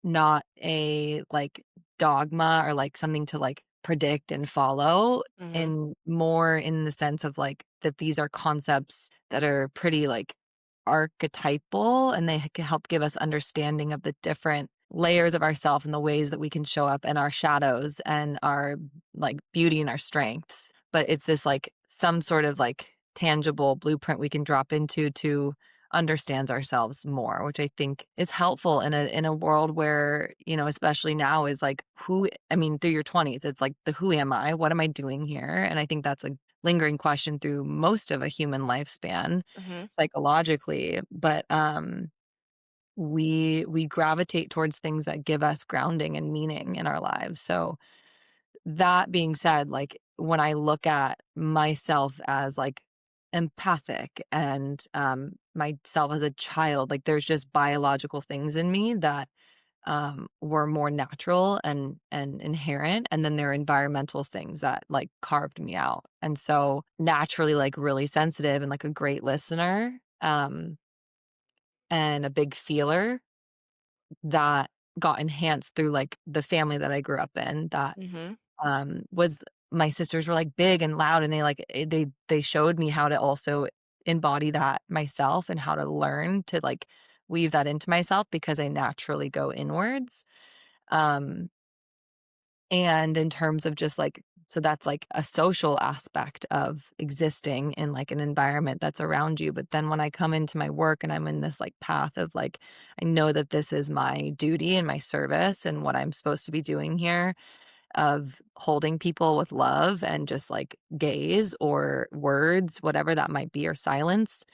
not a like dogma or like something to like predict and follow, Mhm. and more in the sense of like that these are concepts that are pretty like archetypal, and they can help give us understanding of the different layers of ourself and the ways that we can show up and our shadows and our like beauty and our strengths. But it's this like some sort of like tangible blueprint we can drop into to understands ourselves more, which I think is helpful in a world where, you know, especially now is like who I mean, through your 20s, it's like the who am I? What am I doing here? And I think that's a lingering question through most of a human lifespan Mhm. psychologically. But we gravitate towards things that give us grounding and meaning in our lives. So that being said, like, when I look at myself as, like, empathic and, myself as a child, like, there's just biological things in me that, were more natural and inherent, and then there are environmental things that, like, carved me out, and so, naturally, like, really sensitive and, like, a great listener, and a big feeler that got enhanced through, like, the family that I grew up in that Mhm. was my sisters were, like, big and loud, and they, like, they showed me how to also embody that myself and how to learn to, like, weave that into myself because I naturally go inwards. Um, and in terms of just, like so that's, like, a social aspect of existing in, like, an environment that's around you, but then when I come into my work and I'm in this, like, path of, like, I know that this is my duty and my service and what I'm supposed to be doing here, of holding people with love and just like gaze or words, whatever that might be, or silence.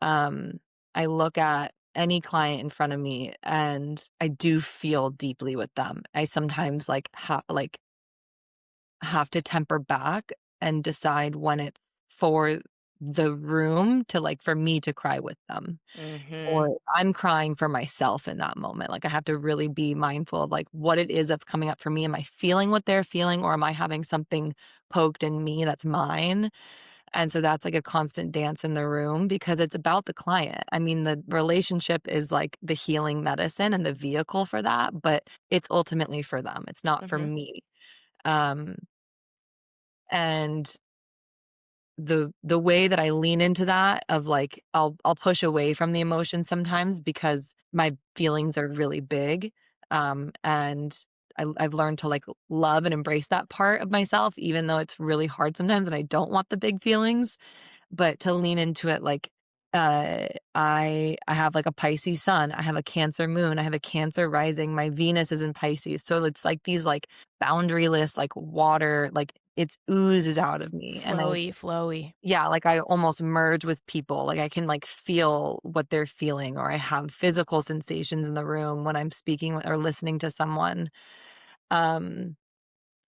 Um, I look at any client in front of me and I do feel deeply with them. I sometimes have to temper back and decide when it's for the room to like for me to cry with them, or Mhm. if I'm crying for myself in that moment. Like, I have to really be mindful of, like, what it is that's coming up for me. Am I feeling what they're feeling, or am I having something poked in me that's mine? And so that's, like, a constant dance in the room because it's about the client. I mean, the relationship is, like, the healing medicine and the vehicle for that, but it's ultimately for them. It's not for Mhm. me. Um, and the way that I lean into that of, like, I'll push away from the emotion sometimes because my feelings are really big, and I've learned to, like, love and embrace that part of myself even though it's really hard sometimes and I don't want the big feelings, but to lean into it, like, I have, like, a Pisces sun, I have a Cancer moon, I have a Cancer rising, my Venus is in Pisces, so it's, like, these, like, boundaryless, like, water, like, it oozes out of me, and I Flowy, flowy. yeah, like, I almost merge with people, like, I can, like, feel what they're feeling, or I have physical sensations in the room when I'm speaking or listening to someone. Um,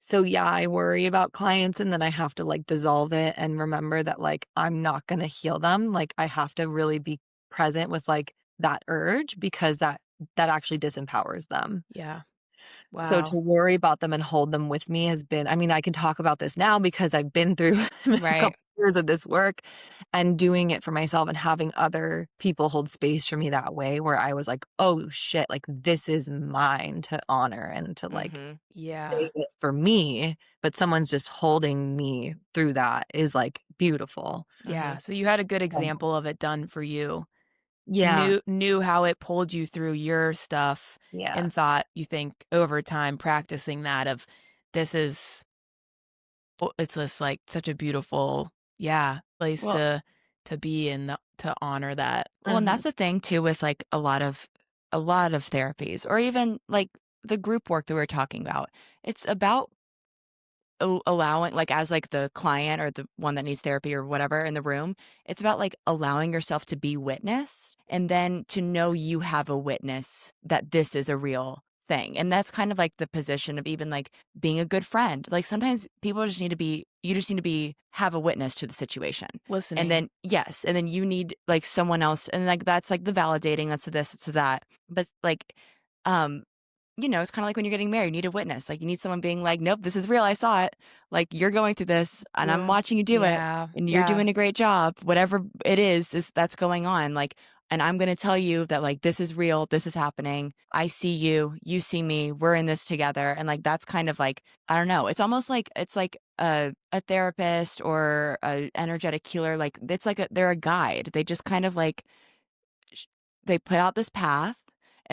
so, yeah, I worry about clients, and then I have to, like, dissolve it and remember that, like, I'm not gonna heal them, like, I have to really be present with, like, that urge because that actually disempowers them. Yeah. So to Wow. worry about them and hold them with me has been I mean, I can talk about this now because I've been through a Right. years of this work and doing it for myself and having other people hold space for me that way where I was like, "Oh shit, like this is mine to honor and to like Mhm. Yeah. save it for me," but someone's just holding me through that is like beautiful. Yeah. Mhm. So you had a good Um, example of it done for you. yeah, Knew how it pulled you through your stuff yeah. and thought you think over time practicing that of this is it's just like such a beautiful, yeah, place Well, to be in to honor that. and Mhm. that's the thing too with like a lot of therapies or even like the group work that we're talking about. It's about allowing like as like the client or the one that needs therapy or whatever in the room, it's about like allowing yourself to be witness and then to know you have a witness that this is a real thing. And that's kind of like the position of even like being a good friend. Like sometimes people just need to be you just need to be have a witness to the situation. And Listening. then yes, and then you need like someone else and like that's like the validating, that's the this, it's the that. But like um it's kinda like when you're getting married, you need a witness, like, you need someone being like, "Nope, this is real, I saw it. Like, you're going through this, and I'm True. watching you do it, Yeah. and you're Yeah. doing a great job. Whatever it is that's going on, like, and I'm gonna tell you that, like, this is real, this is happening. I see you, you see me, we're in this together." And, like, that's kind of like I don't know, it's almost like it's like a therapist or a energetic healer, like, it's like they're a guide. They just kind of, like, sh they put out this path,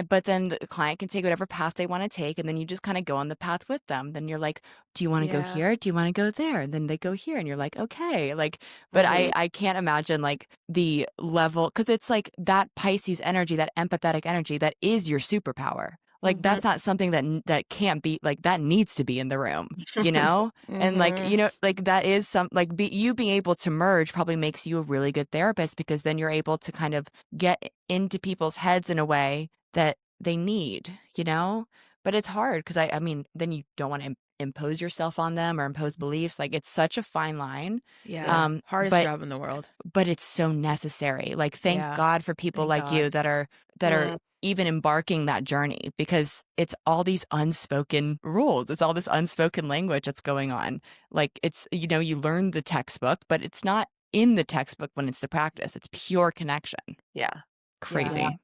but then the client can take whatever path they wanna take, and then you just kinda go on the path with them. Then you're like, "Do you wanna go Yeah. here? Do you wanna go there?" And then they go here, and you're like, "Okay." Like, but I Mhm. I can't imagine, like, the level because it's like that Pisces energy, that empathetic energy, that is your superpower. Like, Mhm. that's not something that can't be like, that needs to be in the room, you know? And, like, Mhm. like, that is some like, you being able to merge probably makes you a really good therapist because then you're able to kind of get into people's heads in a way that they need, you know? But it's hard because I mean, then you don't wanna impose yourself on them or impose beliefs, like, it's such a fine line, Yeah. Yeah. Hardest but job in the world. it's so necessary, like, thank Yeah. God for people Thank like you God. that are Mm, even embarking that journey because it's all these unspoken rules, it's all this unspoken language that's going on, like, it's you learn the textbook, but it's not in the textbook when it's the practice, it's pure connection. yeah. Yeah. Yeah. Crazy.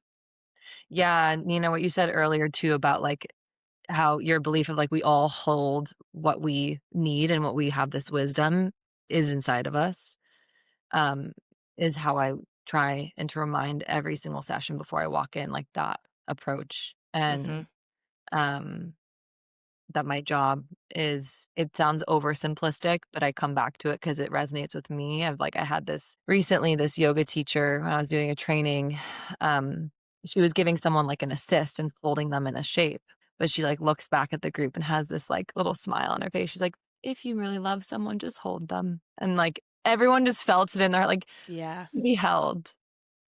Yeah, and what you said earlier too about, like, how your belief of, like, we all hold what we need and what we have this wisdom is inside of us, um, is how I try and to remind every single session before I walk in, like, that approach, and, Mhm, um that my job is it sounds oversimplistic, but I come back to it because it resonates with me. I had this recently, this yoga teacher when I was doing a training, um, she was giving someone like an assist and folding them in a shape, but she like looks back at the group and has this like little smile on her face. She's like, "If you really love someone, just hold them." And like everyone just felt it in their like Yeah. to be held,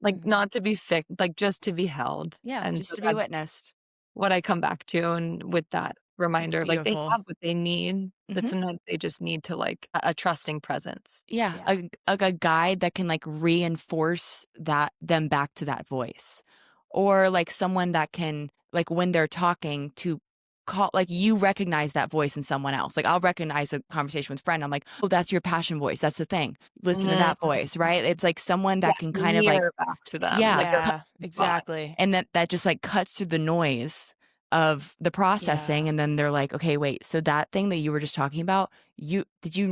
like mhm. not to be fixed, like just to be held. Yeah, And just so to be that's witnessed. what I come back to, and with that It's reminder of, like, they beautiful. have what they need, but Mhm. sometimes they just need to, like, a trusting presence. Yeah, Yeah. a guide that can, like, reinforce that them back to that voice, or, like, someone that can like, when they're talking to call like, you recognize that voice in someone else, like, I'll recognize a conversation with a friend, I'm like, "Oh, that's your passion voice, that's the thing. Listen to Mm, that voice," right? It's, like, someone that yes, can kind of, like mirror back to them, yeah, like, they're Yeah. hiding spot. Exactly. and that just, like, cuts through the noise of the Yeah. processing, and then they're like, "Okay, wait, so that thing that you were just talking about, you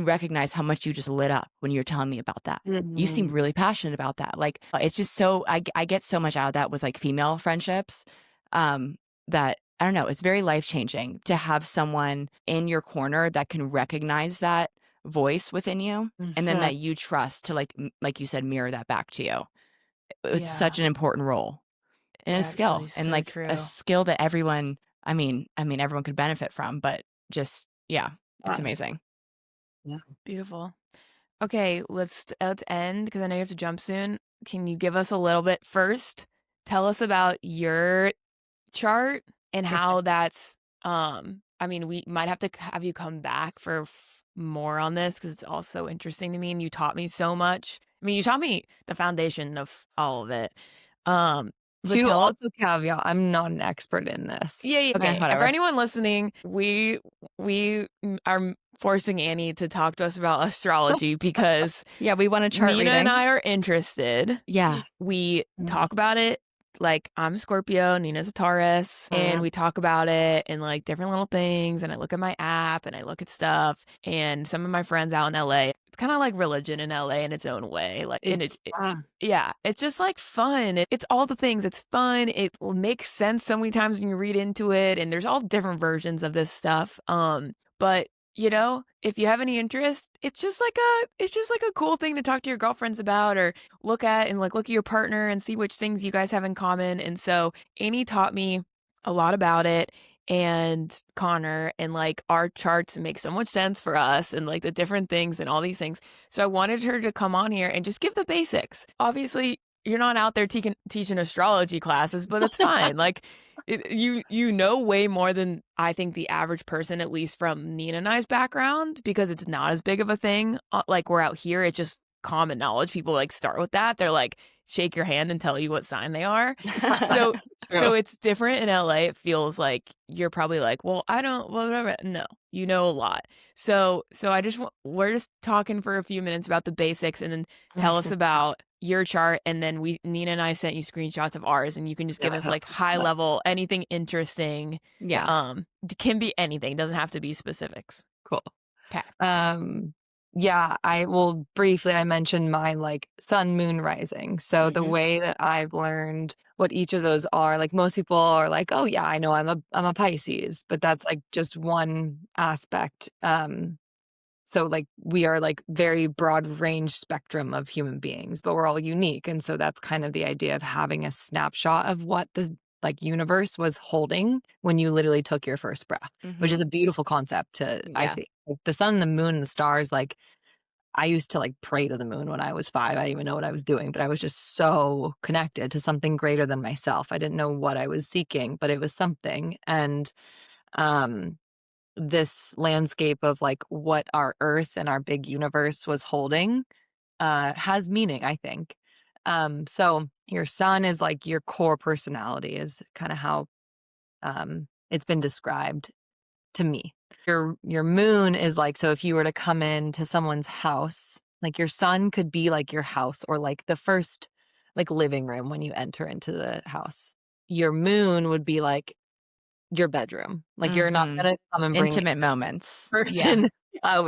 recognize how much you just lit up when you were telling me about that? You seemed Mhm. really passionate about that." Like, it's just so I get so much out of that with, like, female friendships, um, that I don't know, it's very life-changing to have someone in your corner that can recognize that voice within you, and then Mhm. that you trust to, like you said, mirror that back to you. It's such Yeah. an important role. And a Actually, skill, and, so like, a true. skill that everyone I mean, everyone could benefit from, but just yeah, it's Uh, amazing. yeah. Beautiful. Okay, let's end because I know you have to jump soon. Can you give us a little bit first? Tell us about your chart and how that's I mean, we might have to have you come back for more on this because it's all so interesting to me and you taught me so much. I mean, you taught me the foundation of all of it. But To tell also caveat, I'm not an expert in this. yeah, yeah. Okay, Okay. For whatever. anyone listening, we are forcing Annie to talk to us about astrology because Yeah, we want a chart Nina and reading. I are interested. Yeah. We talk about it. Like, I'm a Scorpio, Nina's a Taurus, and we talk about it and like different little things. And I look at my app and I look at stuff. And some of my friends out in LA, it's kind of like religion in LA in its own way. Like, and yeah, it's just like fun. It's all the things. It's fun. It makes sense so many times when you read into it. And there's all different versions of this stuff. But you know, if you have any interest, it's just like a cool thing to talk to your girlfriends about or look at and like look at your partner and see which things you guys have in common. And so Annie taught me a lot about it, and Connor, and like our charts make so much sense for us and like the different things and all these things. So I wanted her to come on here and just give the basics. Obviously, you're not out there teaching astrology classes, but it's fine. Like you know way more than I think the average person, at least from Nina and I's background, because it's not as big of a thing. Like we're out here, it's just common knowledge. People like start with that. They're like shake your hand and tell you what sign they are. So True. it's different in LA. It feels like you're probably like, well, I don't, well, whatever. No, you know a lot. So I just we're just talking for a few minutes about the basics, and then tell us about your chart, and then Nina and I sent you screenshots of ours, and you can just give us like high level, anything interesting. Yeah. It can be anything, doesn't have to be specifics. Cool. Okay. Yeah, I mentioned my like sun, moon, rising. So the way that I've learned what each of those are, like most people are like, oh yeah, I know I'm a Pisces, but that's like just one aspect. So like we are like very broad range spectrum of human beings, but we're all unique. And so that's kind of the idea of having a snapshot of what the like universe was holding when you literally took your first breath, which is a beautiful concept to, I Yeah. think. Like, the sun, the moon, and the stars, like I used to like pray to the moon when I was 5. I didn't even know what I was doing, but I was just so connected to something greater than myself. I didn't know what I was seeking, but it was something. And um this landscape of like what our earth and our big universe was holding has meaning, I think. So your sun is like your core personality is kind of how it's been described to me. Your moon is like, so if you were to come into someone's house, like your sun could be like your house or like the first like living room when you enter into the house. Your moon would be like your bedroom. Like you're not gonna come and bring Intimate moments. Yeah. person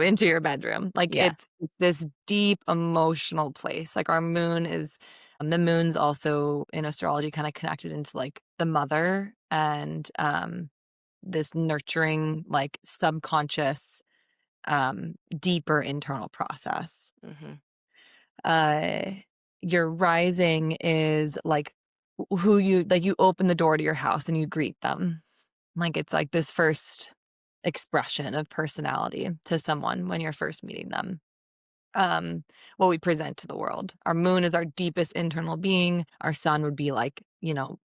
into your bedroom. Like Yeah. it's this deep emotional place. Like our moon is the moon's also in astrology kind of connected into like the mother and this nurturing like subconscious deeper internal process. Uh your rising is like who you like you open the door to your house and you greet them. Like it's like this first expression of personality to someone when you're first meeting them. What we present to the world. Our moon is our deepest internal being. Our sun would be like, you know,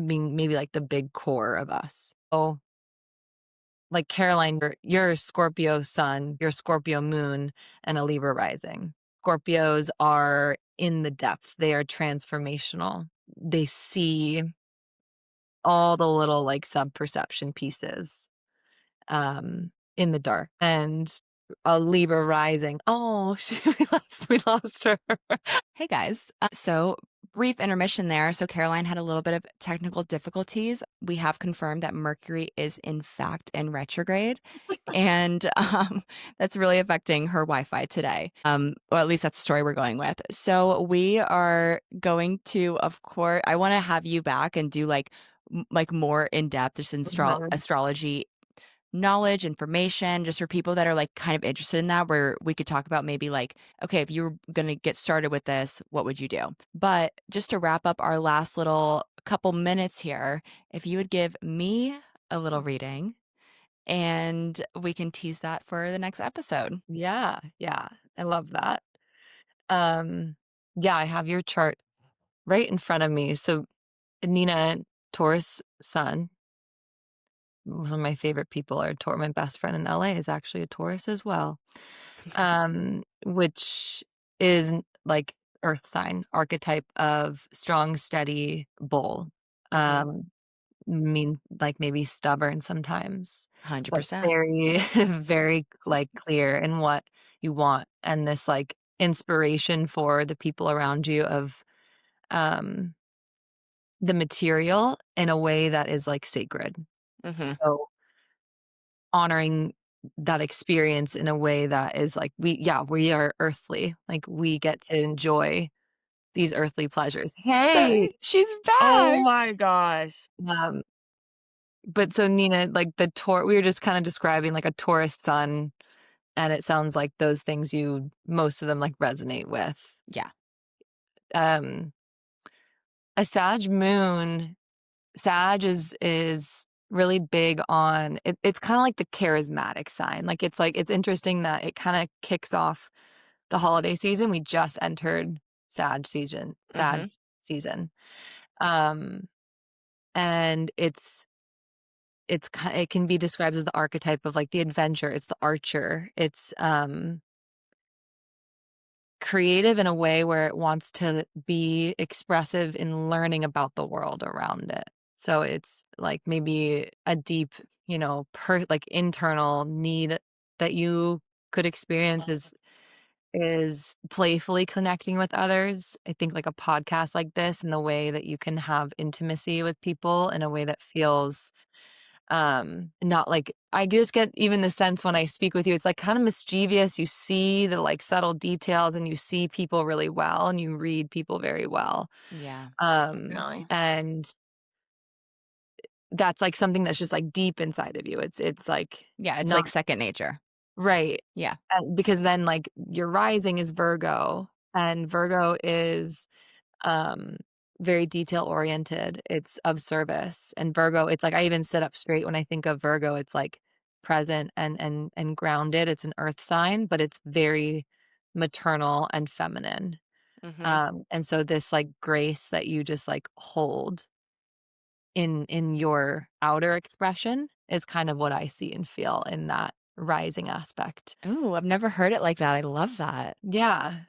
being maybe like the big core of us. So like Caroline, you're a Scorpio sun, you're a Scorpio moon, and a Libra rising. Scorpios are in the depth. They are transformational. They see all the little like sub perception pieces in the dark. And a Libra rising. Oh, we lost her. Hey guys. So brief intermission there. So Caroline had a little bit of technical difficulties. We have confirmed that Mercury is in fact in retrograde, and that's really affecting her Wi-Fi today. Or at least that's the story we're going with. So we are going to, of course, I want to have you back and do like more in depth, just astrology knowledge, information, just for people that are like kind of interested in that, where we could talk about maybe like, okay, if you were going to get started with this, what would you do? But just to wrap up our last little couple minutes here, if you would give me a little reading and we can tease that for the next episode. Yeah, yeah. I love that. Yeah, I have your chart right in front of me. So Nina, Taurus sun. One of my favorite people are Taurus. My best friend in LA is actually a Taurus as well. Which is like earth sign archetype of strong, steady bull. Mhm. mean, like, maybe stubborn sometimes, but 100%. very, very, like, clear in what you want, and this, like, inspiration for the people around you of, um, the material in a way that is, like, sacred. Mhm. So, honoring that experience in a way that is, like, we are earthly, like, we get to enjoy these earthly pleasures. Hey! So she's Oh back. my gosh. Um, but so Nina, like, we were just kinda describing, like, a Taurus sun, and it sounds like those things you most of them, like, resonate with. Yeah. Um, a Sag is really big on it's kinda like the charismatic sign, like, it's interesting that it kinda kicks off the holiday season. We just entered Sag Mhm. season, um, and it can be described as the archetype of, like, the adventure, it's the archer, it's, creative in a way where it wants to be expressive in learning about the world around it. So it's, like, maybe a deep, like, internal need that you could experience is playfully connecting with others. I think, like, a podcast like this and the way that you can have intimacy with people in a way that feels not like I just get even the sense when I speak with you, it's, like, kinda mischievous, you see the, like, subtle details, and you see people really well, and you read people very well, Yeah. Definitely. and that's, like, something that's just, like, deep inside of you, it's, like, Yeah, it's not like second nature. right, Yeah. because then, like, your rising is Virgo, and Virgo is um, very detail oriented. It's of service. And Virgo, it's like I even sit up straight when I think of Virgo. It's like present and grounded. It's an earth sign, but it's very maternal and feminine. Mhm. And so this like grace that you just like hold in your outer expression is kind of what I see and feel in that rising aspect. Ooh, I've never heard it like that. I love that. Yeah.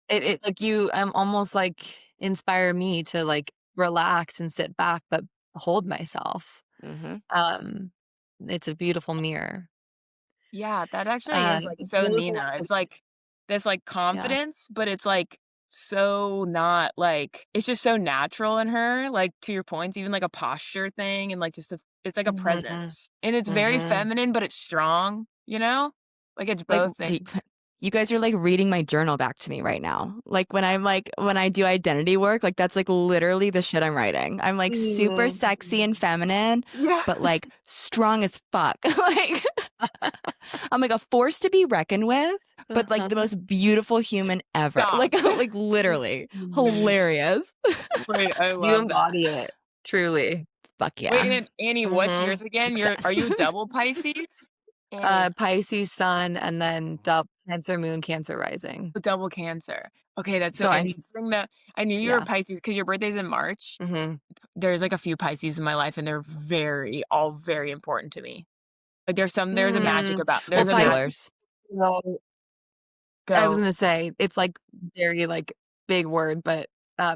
It like, you almost, like, inspire me to, like, relax and sit back, but hold myself. Mhm. Um, it's a beautiful mirror. Yeah, that actually is, like, It so feels Nina. like It's, like, this, like, yeah. confidence, but it's, like, so not, like it's just so natural in her, like, to your points, even, like, a posture thing and, like, just a it's like a Mhm, presence. And it's very mhm. feminine, but it's strong, you know? Like, it's Like, both the things. you guys are, like, reading my journal back to me right now. Like, when I do identity work, like, that's, like, literally the shit I'm writing. I'm, like, super sexy and feminine, Yeah. but, like, strong as fuck. Like, I'm, like, a force to be reckoned with, but, like, the most beautiful human ever. Stop. Like like, literally. Hilarious. Wait, I You love that. embody it, truly. Fuck Wait, and yeah. then Annie, what's yours Mhm. again? Are Success. you a double Pisces? Annie. Pisces sun and then Cancer moon, Cancer rising. A double Cancer. Okay, that's so So I'm interesting that I knew you were yeah. Pisces because your birthday's in March. Mhm. There's, like, a few Pisces in my life, and they're all very important to me. Like, Mm, well, there's a Pisces, magic Feelers. well, I was go gonna say, it's, like, very, like, big word, but,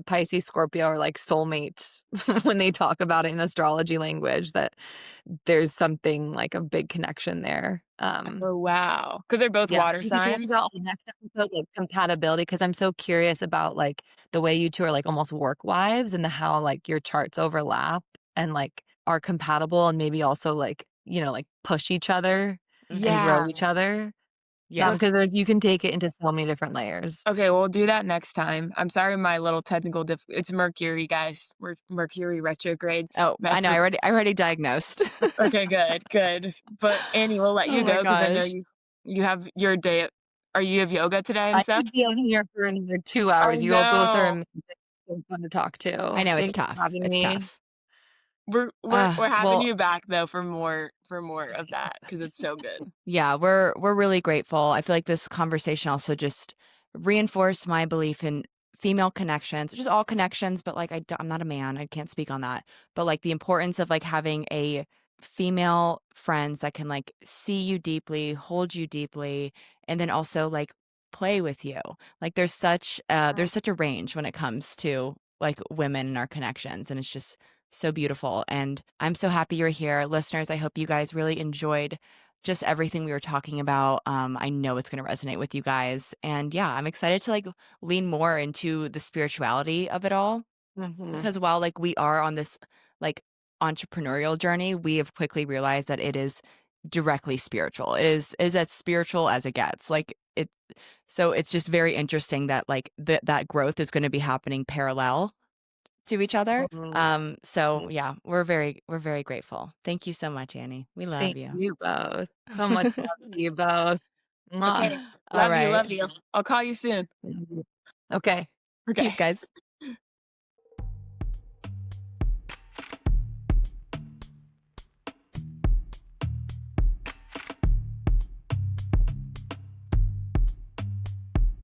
Pisces, Scorpio are, like, soulmates when they talk about it in astrology language, that there's something, like, a big connection there. oh, wow, because 'Cause they're both Yeah, water we could talk about signs? on the next episode, like, compatibility, because 'cause I'm so curious about, like, the way you 2 are, like, almost work wives and how, like, your charts overlap and, like, are compatible and maybe also, like, like, push each other and Mhm. grow Yeah, each other. Because let's you can take it into so many different layers. okay, we'll do that next time. I'm sorry my little technical it's Mercury, guys. We're Mercury retrograde. Oh, I That's know. what I already diagnosed. okay, good, good. But, Annie, we'll let Oh you my go because I know gosh. you have your day you have yoga today and I stuff? could be on here for another 2 I hours. You all both are know. amazing, so fun to talk I to. know it's Thanks for tough. having It's me. tough. We're having Well, you back though for more of that because it's so good. yeah, we're really grateful. I feel like this conversation also just reinforced my belief in female connections, just all connections, but like I'm not a man, I can't speak on that. But like the importance of like having a female friends that can like see you deeply, hold you deeply, and then also like play with you. Like there's such a range when it comes to like women and our connections, and it's just so beautiful. And I'm so happy you're here. Listeners, I hope you guys really enjoyed just everything we were talking about. I know it's going to resonate with you guys. And yeah, I'm excited to like lean more into the spirituality of it all Mhm. because while like we are on this like entrepreneurial journey, we have quickly realized that it is directly spiritual. It is as spiritual as it gets. Like it so it's just very interesting that like that growth is going to be happening parallel to each other. Mhm. So yeah, we're very grateful. Thank you so much, Annie. We love Thank you. you both. So much love to you both. Okay. Mwah. All Love you. right. Love you. I'll call you soon. Okay. Okay. Peace, guys.